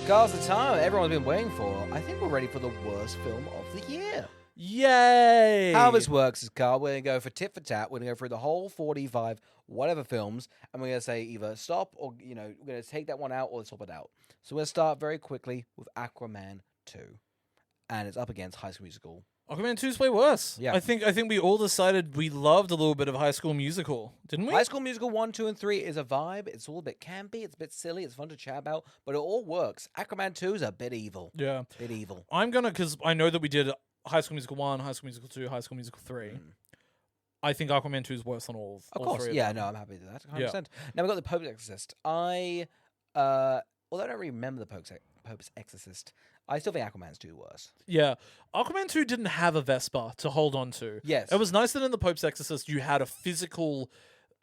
Guys, the time everyone's been waiting for. I think we're ready for the worst film of the year. Yay! How this works is, Carl, we're going to go for tit for tat. We're going to go through the whole 45 whatever films, and we're going to say either stop or, we're going to take that one out or swap it out. So we're going to start very quickly with Aquaman 2. And it's up against High School Musical. Aquaman 2's way worse. Yeah. I think we all decided we loved a little bit of High School Musical, didn't we? High School Musical 1, 2, and 3 is a vibe. It's all a bit campy. It's a bit silly. It's fun to chat about. But it all works. Aquaman 2 is a bit evil. Yeah. Bit evil. I'm going to, because I know that we did High School Musical 1, High School Musical 2, High School Musical 3. I think Aquaman 2 is worse than all course. three Yeah, of them. no, I'm happy with that. 100%. Now we've got the Pope's Exorcist. Although I don't really remember the Pope's Exorcist. I still think Aquaman's 2 worse. Yeah. Aquaman 2 didn't have a Vespa to hold on to. Yes. It was nice that in The Pope's Exorcist you had a physical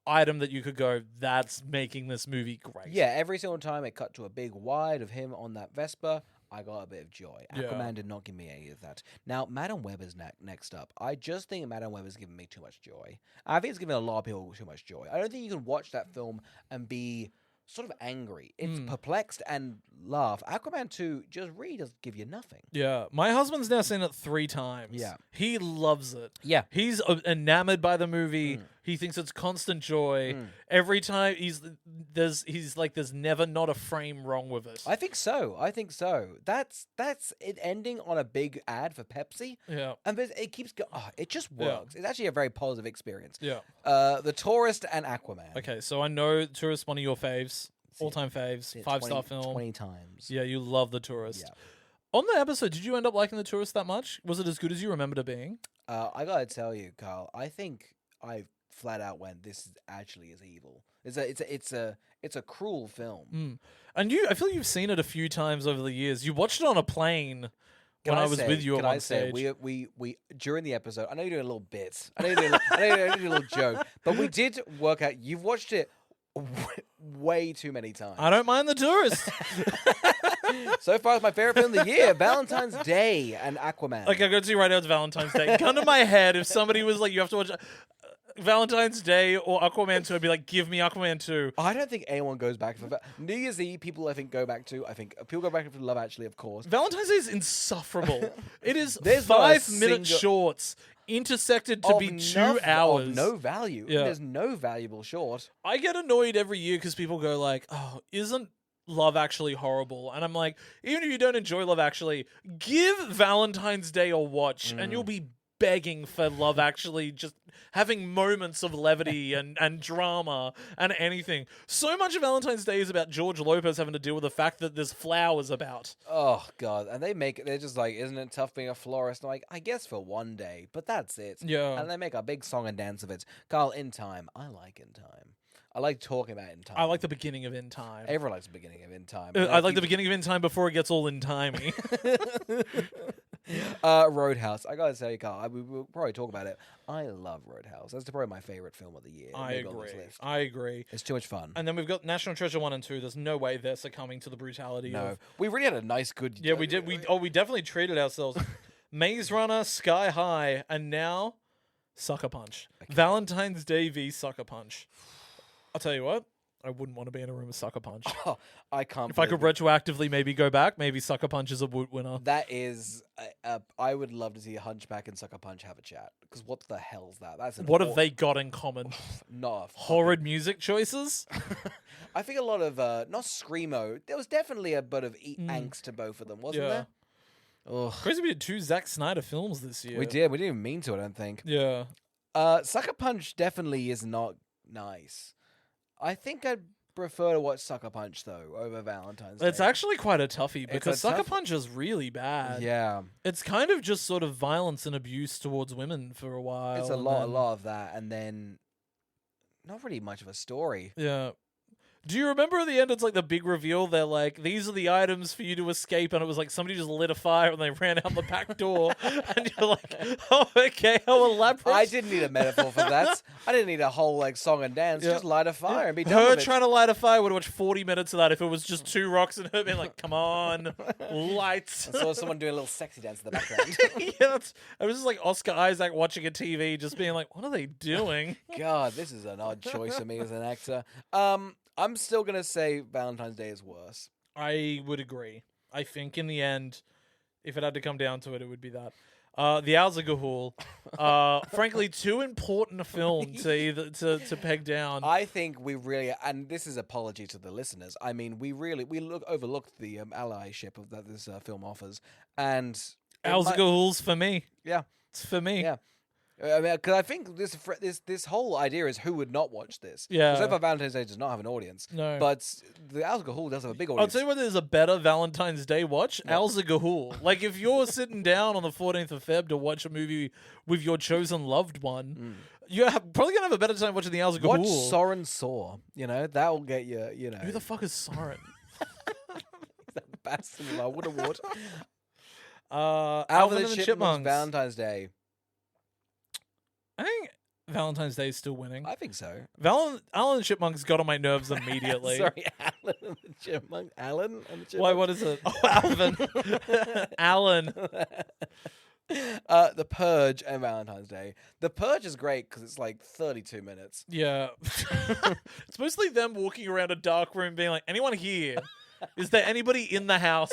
item that you could go, that's making this movie great. Yeah, every single time it cut to a big wide of him on that Vespa, I got a bit of joy. Yeah. Aquaman did not give me any of that. Now, Madame Web is next up. I just think Madame Web has given me too much joy. I think it's given a lot of people too much joy. I don't think you can watch that film and be sort of angry. It's perplexed and laugh. Aquaman 2 just really does give you nothing. Yeah. My husband's now seen it 3 times. Yeah. He loves it. Yeah. He's enamored by the movie. He thinks it's constant joy. Every time he's like, there's never not a frame wrong with it. I think so. That's it ending on a big ad for Pepsi. Yeah. And it keeps going. Oh, it just works. It's actually a very positive experience. Yeah. The Tourist and Aquaman. Okay, so I know Tourist, one of your faves, all-time faves, 5-star film. 20 times. Yeah, you love The Tourist. Yeah. On the episode, did you end up liking The Tourist that much? Was it as good as you remembered it being? I gotta tell you, Carl. I think I flat out went, this actually is evil. It's a cruel film. And I feel you've seen it a few times over the years. You watched it on a plane when I was with you at one stage. We during the episode, I know you're doing a little bit. I know you're doing a little joke, but we did work out. You've watched it way too many times. I don't mind The Tourist. So far, it's my favorite film of the year: Valentine's Day and Aquaman. Okay, I'm going to see right now it's Valentine's Day. Gun to my head, if somebody was like, you have to watch Valentine's Day or Aquaman 2, I'd be like, give me Aquaman 2. I don't think anyone goes back for New Year's Eve. People, I think, go back to. I think people go back for Love Actually, of course. Valentine's Day is insufferable. It is There's not a 5-minute shorts intersected to be 2 hours. Of no value. Yeah. There's no valuable short. I get annoyed every year because people go like, oh, isn't Love Actually horrible? And I'm like, even if you don't enjoy Love Actually, give Valentine's Day a watch and you'll be begging for Love Actually, just having moments of levity and drama and anything. So much of Valentine's Day is about George Lopez having to deal with the fact that there's flowers about. Oh, God. And they're just like, isn't it tough being a florist? I'm like, I guess for one day, but that's it. Yeah. And they make a big song and dance of it. Carl, In Time. I like In Time. I like talking about In Time. I like the beginning of In Time. Everyone likes the beginning of In Time. I like the beginning of In Time before it gets all in-timey. Roadhouse. I gotta say, Carl, we'll probably talk about it. I love Roadhouse. That's probably my favorite film of the year. I agree. It's too much fun. And then we've got National Treasure 1 and 2. There's no way they're succumbing to the brutality of... We really had a nice, good... Yeah, we did. We definitely treated ourselves. Maze Runner, Sky High, and now Sucker Punch. Okay. Valentine's Day v Sucker Punch. I'll tell you what, I wouldn't want to be in a room with Sucker Punch. Oh, I can't. If I could retroactively maybe go back, maybe Sucker Punch is a Woot winner. That is, I would love to see a Hunchback and Sucker Punch have a chat. Because what the hell's that? What have they got in common? Not horrid music choices. I think a lot of not screamo. There was definitely a bit of angst to both of them, wasn't there? Ugh. Crazy, we did 2 Zack Snyder films this year. We did. We didn't even mean to. I don't think. Yeah. Sucker Punch definitely is not nice. I think I'd prefer to watch Sucker Punch, though, over Valentine's Day. It's actually quite a toughie, because Sucker Punch is really bad. Yeah. It's kind of just sort of violence and abuse towards women for a while. It's a lot of that, and then not really much of a story. Yeah. Do you remember at the end, it's like the big reveal, they're like, these are the items for you to escape, and it was like somebody just lit a fire and they ran out the back door, and you're like, oh, okay, how elaborate. I didn't need a metaphor for that. I didn't need a whole like song and dance. Just light a fire and be done with it. Her trying to light a fire would watch 40 minutes of that if it was just 2 rocks and her being like, come on, lights. I saw someone doing a little sexy dance in the background. Yeah, it was just like Oscar Isaac watching a TV, just being like, what are they doing? God, this is an odd choice of me as an actor. I'm still going to say Valentine's Day is worse. I would agree. I think in the end, if it had to come down to it, it would be that. The Owls of Ga'Hoole. Frankly, too important a film to peg down. I think we really, and this is apology to the listeners, I mean, we overlooked the allyship of that this film offers. And Owls of Ga'Hoole's for me. Yeah. It's for me. Yeah. I mean, because I think this whole idea is who would not watch this. Yeah. So far, Valentine's Day does not have an audience. No. But the Owls of Ga'Hoole does have a big audience. I'll tell you what, there's a better Valentine's Day watch. No. Owls of Ga'Hoole. Like, if you're sitting down on the 14th of Feb to watch a movie with your chosen loved one, you're probably going to have a better time watching the Owls of Ga'Hoole. Watch Soren Saw. You know, that will get you, Who the fuck is Soren? bad cinema. What a award. Alvin and the Chipmunks. Valentine's Day. I think Valentine's Day is still winning. I think so. Alan and the Chipmunks got on my nerves immediately. Sorry, Alan and the Chipmunk. Alan and the Chipmunks. Why? What is it? Oh, Alvin. Alan. The Purge and Valentine's Day. The Purge is great because it's like 32 minutes. Yeah. It's mostly them walking around a dark room being like, anyone here? Is there anybody in the house?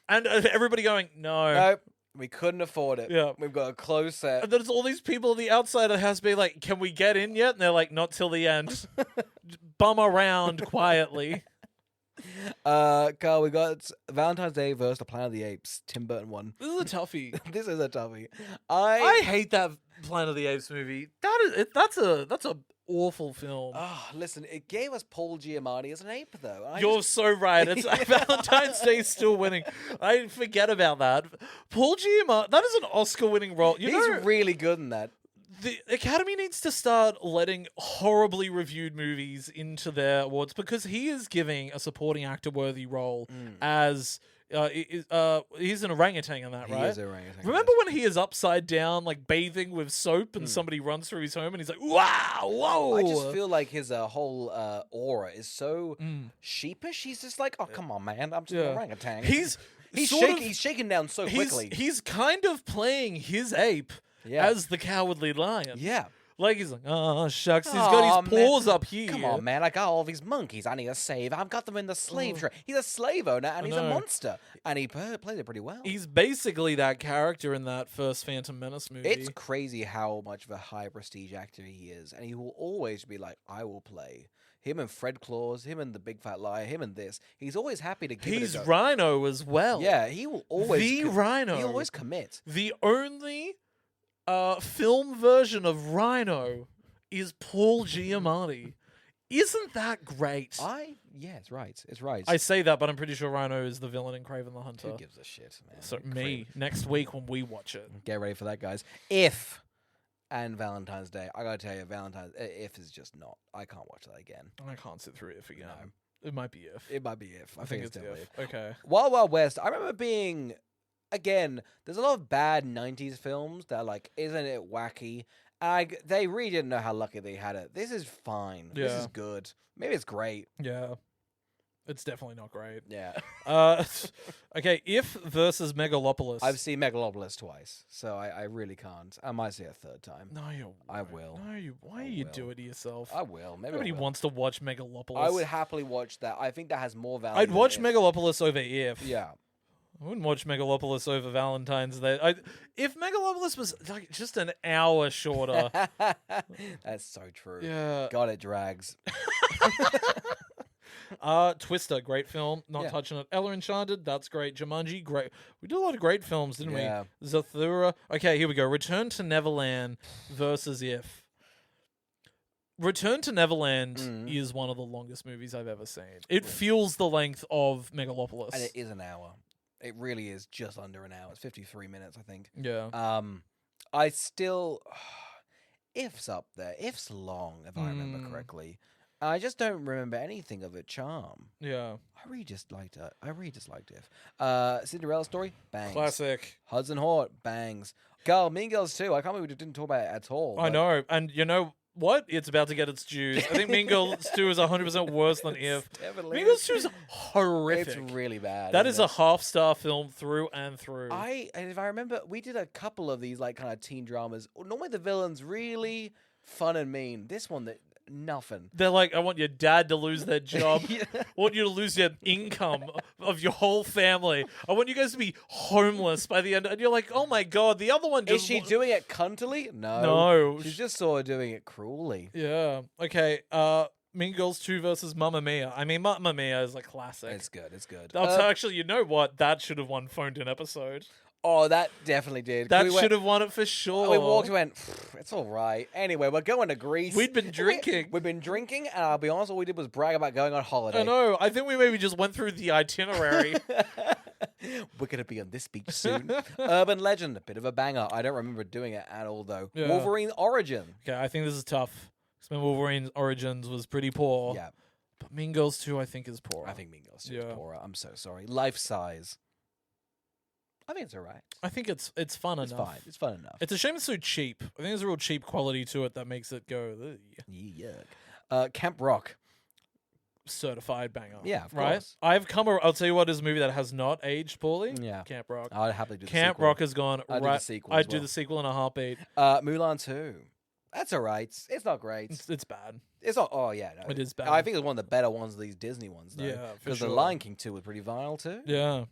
And everybody going, no. Nope. We couldn't afford it. Yeah. We've got a closed set. And there's all these people on the outside of the house being like, can we get in yet? And they're like, not till the end. Bum around quietly. Carl, we got Valentine's Day versus the Planet of the Apes. Tim Burton won. This is a toughie. This is a toughie. I hate that Planet of the Apes movie. That's a awful film. Oh, listen, it gave us Paul Giamatti as an ape, though. You're so right. It's Valentine's Day is still winning. I forget about that. Paul Giamatti, that is an Oscar-winning role. He's really good in that. The Academy needs to start letting horribly reviewed movies into their awards because he is giving a supporting actor-worthy role as... he's an orangutan in that, right? He is an orangutan. Remember when he is upside down, like bathing with soap, and somebody runs through his home, and he's like, "Wow, whoa!" I just feel like his whole aura is so sheepish. He's just like, "Oh, come on, man! I'm just an orangutan." He's shaking down so quickly. He's kind of playing his ape as the cowardly lion. Yeah. Like, he's like, oh, shucks. He's got his paws up here. Come on, man. I got all these monkeys I need to save. I've got them in the slave trade. He's a slave owner, and he's a monster. And he played it pretty well. He's basically that character in that first Phantom Menace movie. It's crazy how much of a high prestige actor he is. And he will always be like, I will play. Him and Fred Claus, him and the Big Fat Liar, him and this. He's always happy to give it a go. He's Rhino as well. Yeah, he will always... Rhino. He always commit. The only... film version of Rhino is Paul Giamatti. Isn't that great? Yeah, it's right. It's right. I say that, but I'm pretty sure Rhino is the villain in Kraven the Hunter. Who gives a shit, man? So next week when we watch it. Get ready for that, guys. If and Valentine's Day, I gotta tell you, If is just not. I can't watch that again. I can't sit through If again. No. It might be If. It might be If. I think it's definitely If. Okay. Wild Wild West. I remember being... Again, there's a lot of bad 90s films that are like, isn't it wacky? They really didn't know how lucky they had it. This is fine. Yeah. This is good. Maybe it's great. Yeah. It's definitely not great. Yeah. Okay, If versus Megalopolis. I've seen Megalopolis twice, so I really can't. I might see it a third time. No, you I will. No, why do you do it to yourself? I will. Maybe Nobody wants to watch Megalopolis. I would happily watch that. I think that has more value. I'd watch than Megalopolis over If. Yeah. I wouldn't watch Megalopolis over Valentine's Day. If Megalopolis was like just an hour shorter. That's so true. Yeah. God, it drags. Twister, great film. Not touching it. Ella Enchanted, that's great. Jumanji, great. We did a lot of great films, didn't we? Zathura. Okay, here we go. Return to Neverland versus If. Return to Neverland is one of the longest movies I've ever seen. It feels the length of Megalopolis. And it is an hour. It really is just under an hour. It's 53 minutes, I think. Yeah. I still... If's up there. If's long, if I remember correctly. I just don't remember anything of its charm. Yeah. I really just liked it. If. Cinderella Story? Bangs. Classic. Hudson Hort? Bangs. Girl, Mean Girls 2. I can't believe we didn't talk about it at all. I know. And you know what? It's about to get its dues. I think Mean Girls 2 is 100% worse than If. Mean Girls 2 is horrific. It's really bad. That is a half-star film through and through. And if I remember, we did a couple of these like kind of teen dramas. Normally the villain's really fun and mean. This one, nothing. They're like, I want your dad to lose their job. I want you to lose your income of your whole family. I want you guys to be homeless by the end. And you're like, oh my God, the other one just... Is she doing it cuntily? No. No. She's just sort of doing it cruelly. Yeah. Okay. Mean Girls 2 versus Mamma Mia. I mean, Mamma Mia is a classic. It's good. It's good. Actually, you know what? That should have won Phoned In episode. Oh, that definitely did. That should have won it for sure. We walked and went, it's all right. Anyway, we're going to Greece. We'd been drinking. We've been drinking, and I'll be honest, all we did was brag about going on holiday. I know. I think we maybe just went through the itinerary. We're going to be on this beach soon. Urban Legend, a bit of a banger. I don't remember doing it at all, though. Yeah. Wolverine Origin. Okay, I think this is tough. X-Men Wolverine Origins was pretty poor. Yeah. But Mean Girls 2, I think, is poorer. I think Mean Girls 2 is Yeah. poorer. I'm so sorry. Life Size. I think it's alright. I think it's fun It's enough. fine. It's fun enough. It's a shame it's so cheap. I think there's a real cheap quality to it that makes it go Yuck. Camp Rock. certified banger. Yeah, of right. course. I'll tell you what is a movie that has not aged poorly. Yeah. Camp Rock. I'd happily do the Camp sequel. Rock has gone I'd do the right. sequel I'd as do well. the sequel in a heartbeat. Mulan 2. That's alright. It's not great. It's bad. It's not. Oh yeah, no. It is bad. I think it's one of the better ones of these Disney ones, though. Yeah, for because sure. the Lion King 2 was pretty vile too. Yeah.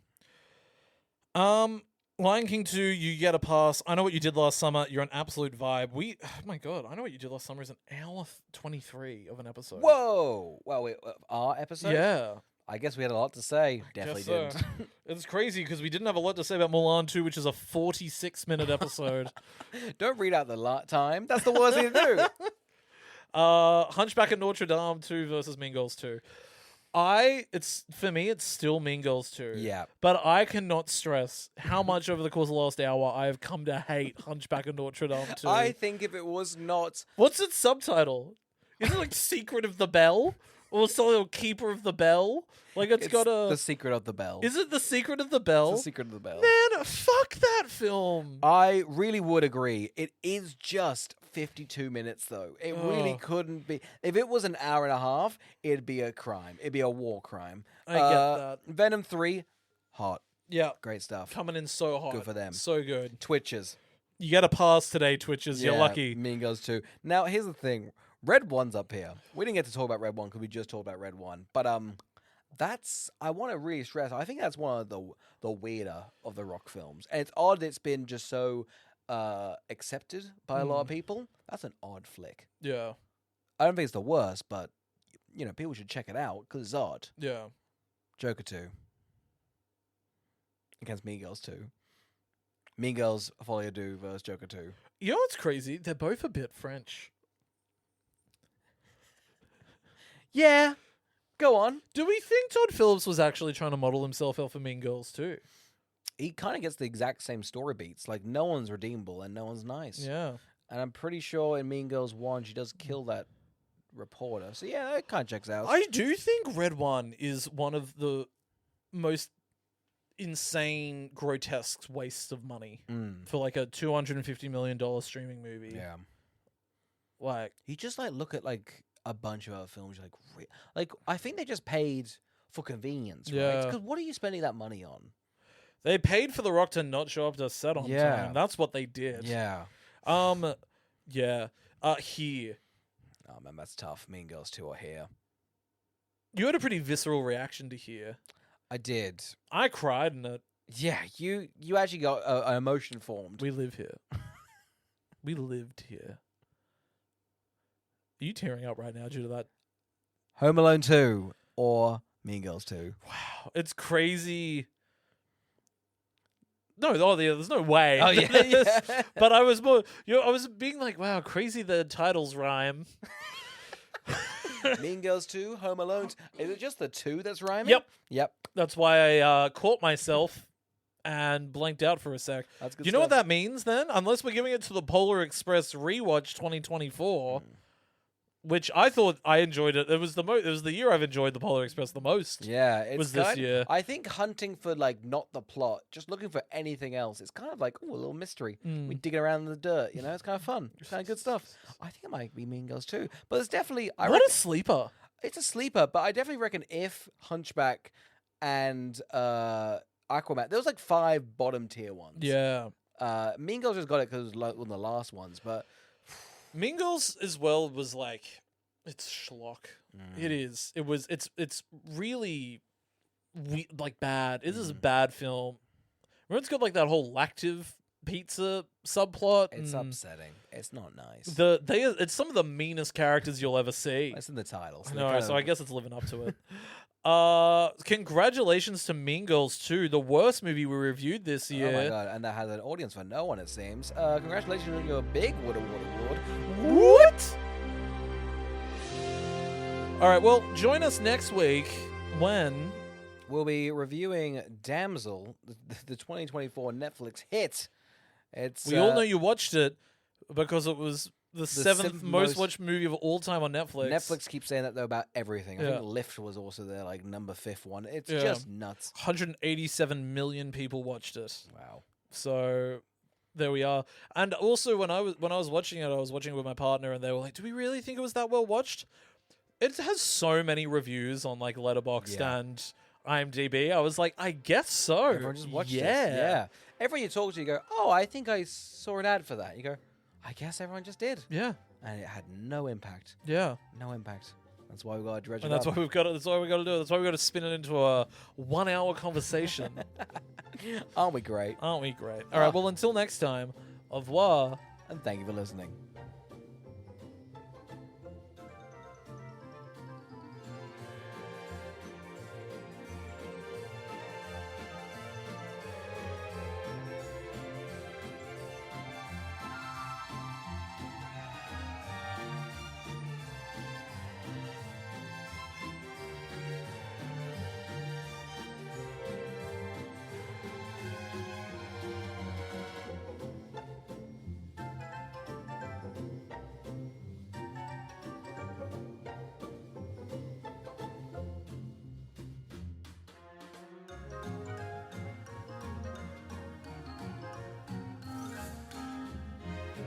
Lion King 2, you get a pass. I Know What You Did Last Summer. You're an absolute vibe. Oh my god, I Know What You Did Last Summer is an hour 23 of an episode. Whoa! Well, wait, our episode? Yeah. I guess we had a lot to say. Definitely Guess so. didn't. It's crazy because we didn't have a lot to say about Mulan 2, which is a 46-minute episode. Don't read out the time. That's the worst thing to do. Hunchback of Notre Dame 2 versus Mean Girls 2. For me, it's still Mean Girls 2. Yeah. But I cannot stress how much over the course of the last hour I have come to hate Hunchback of Notre Dame 2. I think if it was not... What's its subtitle? Is it like Secret of the Bell? Or something like Keeper of the Bell? Like it's got a... The Secret of the Bell. Is it The Secret of the Bell? It's The Secret of the Bell. Man, fuck that film. I really would agree. It is just 52 minutes, though. It really Ugh. couldn't be. If it was an hour and a half, it'd be a crime. It'd be a war crime. I get that. Venom 3, hot. Yeah. Great stuff. Coming in so hot. Good for them. So good. Twitches. You get a pass today, Twitches. You're Yeah, lucky. Mean Girls 2. Now, here's the thing. Red 1's up here. We didn't get to talk about Red 1 because we just talked about Red 1. But I want to really stress, I think that's one of the weirder of the Rock films. And it's odd it's been just so accepted by a lot of people. That's an odd flick. Yeah. I don't think it's the worst, but, people should check it out because it's odd. Yeah. Joker 2. Against Mean Girls 2. Mean Girls, Folie à Deux versus Joker 2. You know what's crazy? They're both a bit French. Yeah. Go on. Do we think Todd Phillips was actually trying to model himself out for Mean Girls too? He kind of gets the exact same story beats. Like, no one's redeemable and no one's nice. Yeah. And I'm pretty sure in Mean Girls 1, she does kill that reporter. So, yeah, that kind of checks out. I do think Red One is one of the most insane, grotesque wastes of money for like a $250 million streaming movie. Yeah. Like, You just, look at, a bunch of other films. You're like, I think they just paid for convenience, right? Yeah. Because what are you spending that money on? they paid for The Rock to not show up to set on Yeah. time. That's what they did. Yeah. Yeah. Here. Oh, man, that's tough. Mean Girls 2 are here. You had a pretty visceral reaction to Here. I did. I cried in it. Yeah, you actually got an emotion formed. We live here. We lived here. Are you tearing up right now due to that? Home Alone 2 or Mean Girls 2. Wow, it's crazy. No, there's no way. Oh, yeah. But I was more, I was being like, wow, crazy the titles rhyme. Mean Girls 2, Home Alone. Is it just the 2 that's rhyming? Yep. Yep. That's why I caught myself and blanked out for a sec. That's good Do you know what stuff. that means then? Unless we're giving it to the Polar Express rewatch 2024, which I thought I enjoyed it. It was the year I've enjoyed the Polar Express the most. Yeah, it's was this year. I think hunting for not the plot, just looking for anything else. It's kind of like a little mystery. We digging around in the dirt, It's kind of fun. It's kind of good stuff. I think it might be Mean Girls 2, but it's definitely What a sleeper! it's a sleeper. But I definitely reckon if Hunchback and Aquaman, there was 5 bottom tier ones. Yeah. Mean Girls just got it because it was one of the last ones, but. Mean Girls as well was it's schlock. It is. It was. It's really, bad. It is a bad film. Remember, it's got that whole lactive pizza subplot. It's upsetting. It's not nice. It's some of the meanest characters you'll ever see. It's in the title. No, so I guess it's living up to it. Congratulations to Mean Girls 2, the worst movie we reviewed this year. Oh my god, and that has an audience for no one, it seems. Congratulations on your big Woot Award. What? All right, well, join us next week when We'll be reviewing Damsel, the 2024 Netflix hit. we all know you watched it because it was the seventh seventh most watched movie of all time on Netflix. Netflix keeps saying that though about everything. I Yeah. think Lift was also their like number 5th one. It's Yeah. just nuts. 187 million people watched it. Wow. So there we are. And also when I was watching it, I was watching it with my partner, and they were like, "Do we really think it was that well watched?" It has so many reviews on like Letterboxd Yeah. and IMDb. I was like, I guess so. Everyone just watched yeah. this. Yeah. Everyone you talk to, you go, "Oh, I think I saw an ad for that." You go, "I guess everyone just did," Yeah. and it had no impact. Yeah. No impact. That's why we got to dredge And it that's up. why we've got to, that's why we got to do it. That's why we got to spin it into a 1 hour conversation. Aren't we great? Aren't we great? All right, well until next time, au revoir. And thank you for listening.